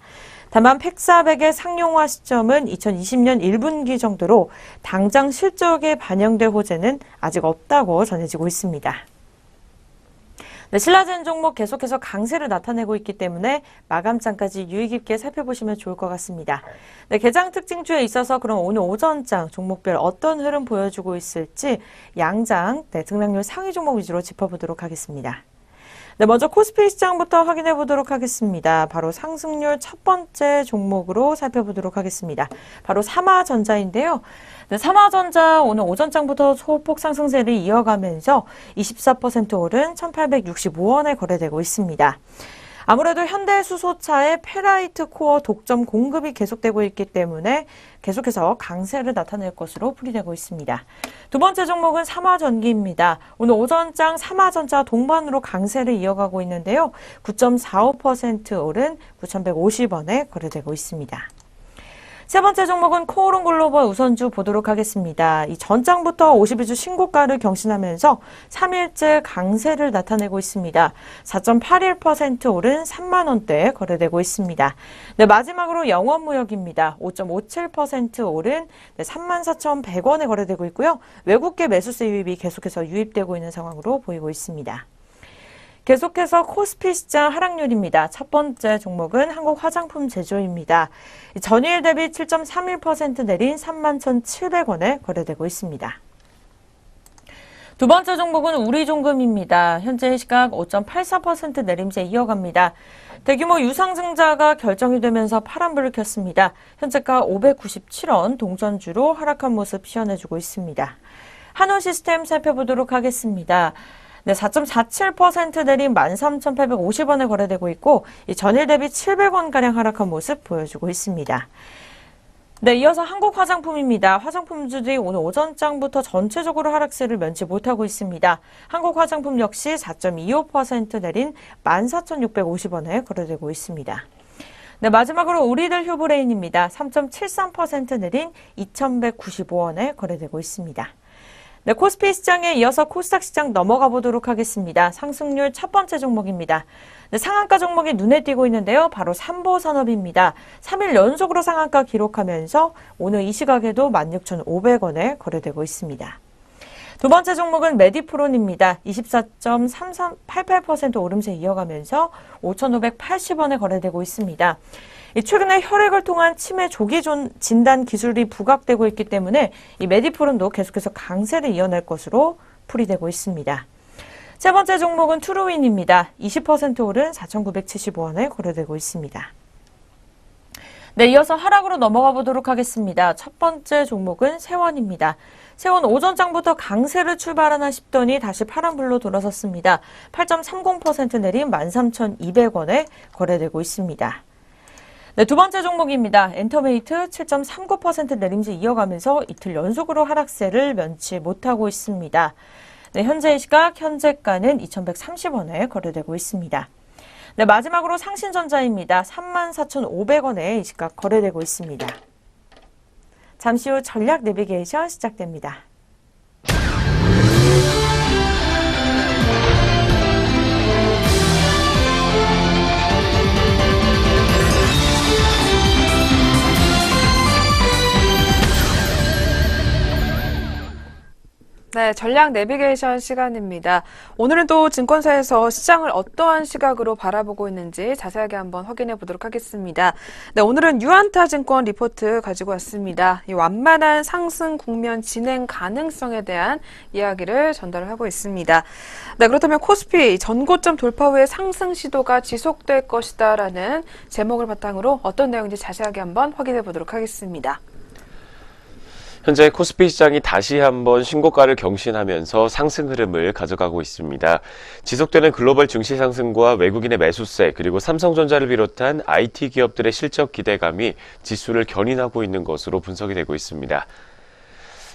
[SPEAKER 2] 다만 팩사백의 상용화 시점은 2020년 1분기 정도로 당장 실적에 반영될 호재는 아직 없다고 전해지고 있습니다. 네, 신라젠 종목 계속해서 강세를 나타내고 있기 때문에 마감장까지 유의 깊게 살펴보시면 좋을 것 같습니다. 네, 개장 특징주에 있어서 그럼 오늘 오전장 종목별 어떤 흐름 보여주고 있을지 양장 등락률 상위 종목 위주로 짚어보도록 하겠습니다. 네, 먼저 코스피 시장부터 확인해 보도록 하겠습니다. 바로 상승률 첫 번째 종목으로 살펴보도록 하겠습니다. 바로 삼화전자인데요. 네, 삼화전자 오늘 오전장부터 소폭 상승세를 이어가면서 24% 오른 1,865원에 거래되고 있습니다. 아무래도 현대수소차의 페라이트 코어 독점 공급이 계속되고 있기 때문에 계속해서 강세를 나타낼 것으로 풀이되고 있습니다. 두 번째 종목은 삼화전기입니다. 오늘 오전장 삼화전자 동반으로 강세를 이어가고 있는데요. 9.45% 오른 9,150원에 거래되고 있습니다. 세 번째 종목은 코오롱 글로벌 우선주 보도록 하겠습니다. 이 전장부터 52주 신고가를 경신하면서 3일째 강세를 나타내고 있습니다. 4.81% 오른 3만 원대에 거래되고 있습니다. 네, 마지막으로 영원무역입니다. 5.57% 오른 34,100원에 거래되고 있고요. 외국계 매수세 유입이 계속해서 유입되고 있는 상황으로 보이고 있습니다. 계속해서 코스피 시장 하락률입니다. 첫 번째 종목은 한국화장품 제조입니다. 전일 대비 7.31% 내린 31,700원에 거래되고 있습니다. 두 번째 종목은 우리종금입니다. 현재 시각 5.84% 내림세 이어갑니다. 대규모 유상증자가 결정이 되면서 파란불을 켰습니다. 현재가 597원 동전주로 하락한 모습 시연해주고 있습니다. 한원시스템 살펴보도록 하겠습니다. 네, 4.47% 내린 13,850원에 거래되고 있고 전일 대비 700원가량 하락한 모습 보여주고 있습니다. 네, 이어서 한국화장품입니다. 화장품주들이 오늘 오전장부터 전체적으로 하락세를 면치 못하고 있습니다. 한국화장품 역시 4.25% 내린 14,650원에 거래되고 있습니다. 네, 마지막으로 우리들 휴브레인입니다. 3.73% 내린 2,195원에 거래되고 있습니다. 네, 코스피 시장에 이어서 코스닥 시장 넘어가 보도록 하겠습니다. 상승률 첫 번째 종목입니다. 네, 상한가 종목이 눈에 띄고 있는데요. 바로 삼보산업입니다. 3일 연속으로 상한가 기록하면서 오늘 이 시각에도 16,500원에 거래되고 있습니다. 두 번째 종목은 메디프론입니다. 24.88% 오름세 이어가면서 5,580원에 거래되고 있습니다. 최근에 혈액을 통한 치매 조기 진단 기술이 부각되고 있기 때문에 이 메디프론도 계속해서 강세를 이어낼 것으로 풀이되고 있습니다. 세 번째 종목은 트루윈입니다. 20% 오른 4,975원에 거래되고 있습니다. 네, 이어서 하락으로 넘어가 보도록 하겠습니다. 첫 번째 종목은 세원입니다. 세원 오전장부터 강세를 출발하나 싶더니 다시 파란불로 돌아섰습니다. 8.30% 내린 13,200원에 거래되고 있습니다. 네, 두 번째 종목입니다. 엔터메이트 7.39% 내림세 이어가면서 이틀 연속으로 하락세를 면치 못하고 있습니다. 네, 현재 시각 현재가는 2,130원에 거래되고 있습니다. 네, 마지막으로 상신전자입니다. 34,500원에 이 시각 거래되고 있습니다. 잠시 후 전략 내비게이션 시작됩니다.
[SPEAKER 1] 네, 전략 내비게이션 시간입니다. 오늘은 또 증권사에서 시장을 어떠한 시각으로 바라보고 있는지 자세하게 한번 확인해 보도록 하겠습니다. 네, 오늘은 유안타 증권 리포트 가지고 왔습니다. 이 완만한 상승 국면 진행 가능성에 대한 이야기를 전달을 하고 있습니다. 네, 그렇다면 코스피 전고점 돌파 후에 상승 시도가 지속될 것이다라는 제목을 바탕으로 어떤 내용인지 자세하게 한번 확인해 보도록 하겠습니다.
[SPEAKER 3] 현재 코스피 시장이 다시 한번 신고가를 경신하면서 상승 흐름을 가져가고 있습니다. 지속되는 글로벌 증시 상승과 외국인의 매수세 그리고 삼성전자를 비롯한 IT 기업들의 실적 기대감이 지수를 견인하고 있는 것으로 분석이 되고 있습니다.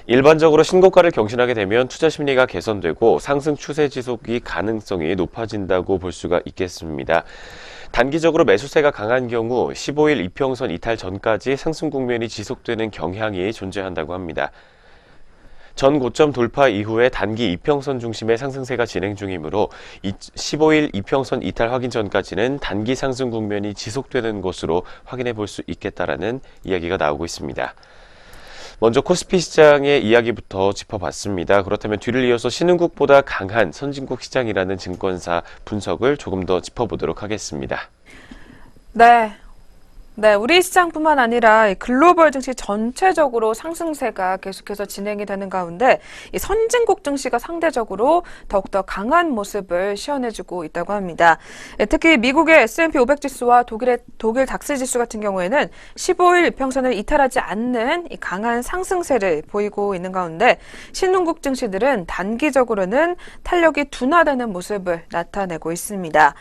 [SPEAKER 3] 일반적으로 신고가를 경신하게 되면 투자 심리가 개선되고 상승 추세 지속이 가능성이 높아진다고 볼 수가 있겠습니다. 단기적으로 매수세가 강한 경우 15일 이평선 이탈 전까지 상승 국면이 지속되는 경향이 존재한다고 합니다. 전 고점 돌파 이후에 단기 이평선 중심의 상승세가 진행 중이므로 15일 이평선 이탈 확인 전까지는 단기 상승 국면이 지속되는 것으로 확인해 볼 수 있겠다라는 이야기가 나오고 있습니다. 먼저 코스피 시장의 이야기부터 짚어봤습니다. 그렇다면 뒤를 이어서 신흥국보다 강한 선진국 시장이라는 증권사 분석을 조금 더 짚어보도록 하겠습니다.
[SPEAKER 1] 네. 네, 우리 시장뿐만 아니라 이 글로벌 증시 전체적으로 상승세가 계속해서 진행이 되는 가운데 이 선진국 증시가 상대적으로 더욱더 강한 모습을 시현해주고 있다고 합니다. 특히 미국의 S&P 500 지수와 독일 닥스 지수 같은 경우에는 15일 이평선을 이탈하지 않는 이 강한 상승세를 보이고 있는 가운데 신흥국 증시들은 단기적으로는 탄력이 둔화되는 모습을 나타내고 있습니다.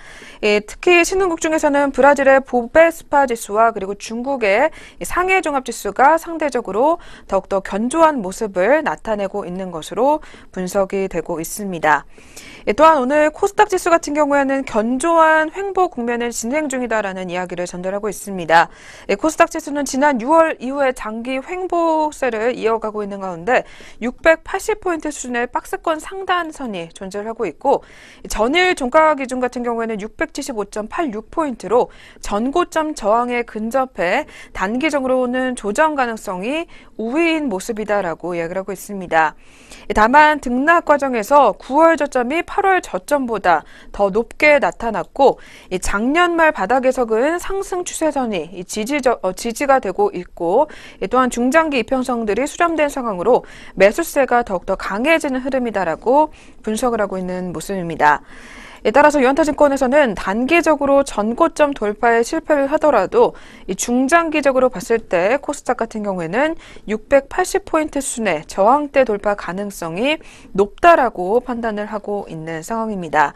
[SPEAKER 1] 특히 신흥국 중에서는 브라질의 보베스파 지수와 그리고 중국의 상해 종합지수가 상대적으로 더욱더 견조한 모습을 나타내고 있는 것으로 분석이 되고 있습니다. 또한 오늘 코스닥 지수 같은 경우에는 견조한 횡보 국면을 진행 중이다라는 이야기를 전달하고 있습니다. 코스닥 지수는 지난 6월 이후에 장기 횡보세를 이어가고 있는 가운데 680포인트 수준의 박스권 상단선이 존재를 하고 있고 전일 종가 기준 같은 경우에는 675.86포인트로 전고점 저항에 근접해 단기적으로는 조정 가능성이 우위인 모습이다라고 이야기를 하고 있습니다. 다만 등락 과정에서 9월 저점이 8월 저점보다 더 높게 나타났고 작년 말 바닥에서 그은 상승 추세선이 지지가 되고 있고 또한 중장기 이평선들이 수렴된 상황으로 매수세가 더욱더 강해지는 흐름이다라고 분석을 하고 있는 모습입니다. 따라서 유한타증권에서는 단기적으로 전고점 돌파에 실패를 하더라도 중장기적으로 봤을 때 코스닥 같은 경우에는 680포인트 수준의 저항대 돌파 가능성이 높다라고 판단을 하고 있는 상황입니다.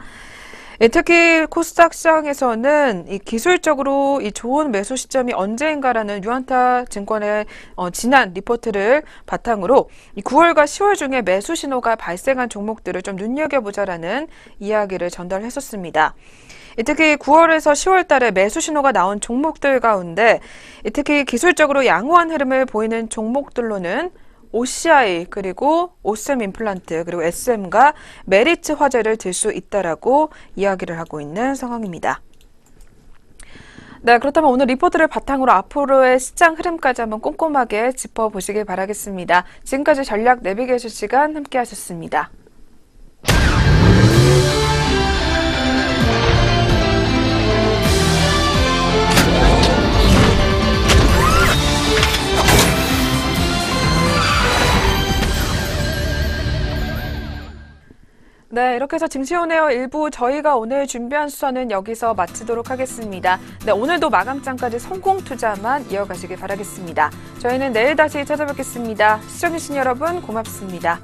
[SPEAKER 1] 특히 코스닥 시장에서는 기술적으로 좋은 매수 시점이 언제인가라는 유한타 증권의 지난 리포트를 바탕으로 9월과 10월 중에 매수 신호가 발생한 종목들을 좀 눈여겨보자라는 이야기를 전달했었습니다. 특히 9월에서 10월 달에 매수 신호가 나온 종목들 가운데 특히 기술적으로 양호한 흐름을 보이는 종목들로는 OCI 그리고 오셈 임플란트 그리고 SM과 메리츠 화재를 들 수 있다라고 이야기를 하고 있는 상황입니다. 네, 그렇다면 오늘 리포트를 바탕으로 앞으로의 시장 흐름까지 한번 꼼꼼하게 짚어보시길 바라겠습니다. 지금까지 전략 내비게이션 시간 함께 하셨습니다. 네, 이렇게 해서 증시온에어 1부 저희가 오늘 준비한 수사는 여기서 마치도록 하겠습니다. 네, 오늘도 마감장까지 성공 투자만 이어가시길 바라겠습니다. 저희는 내일 다시 찾아뵙겠습니다. 시청해주신 여러분 고맙습니다.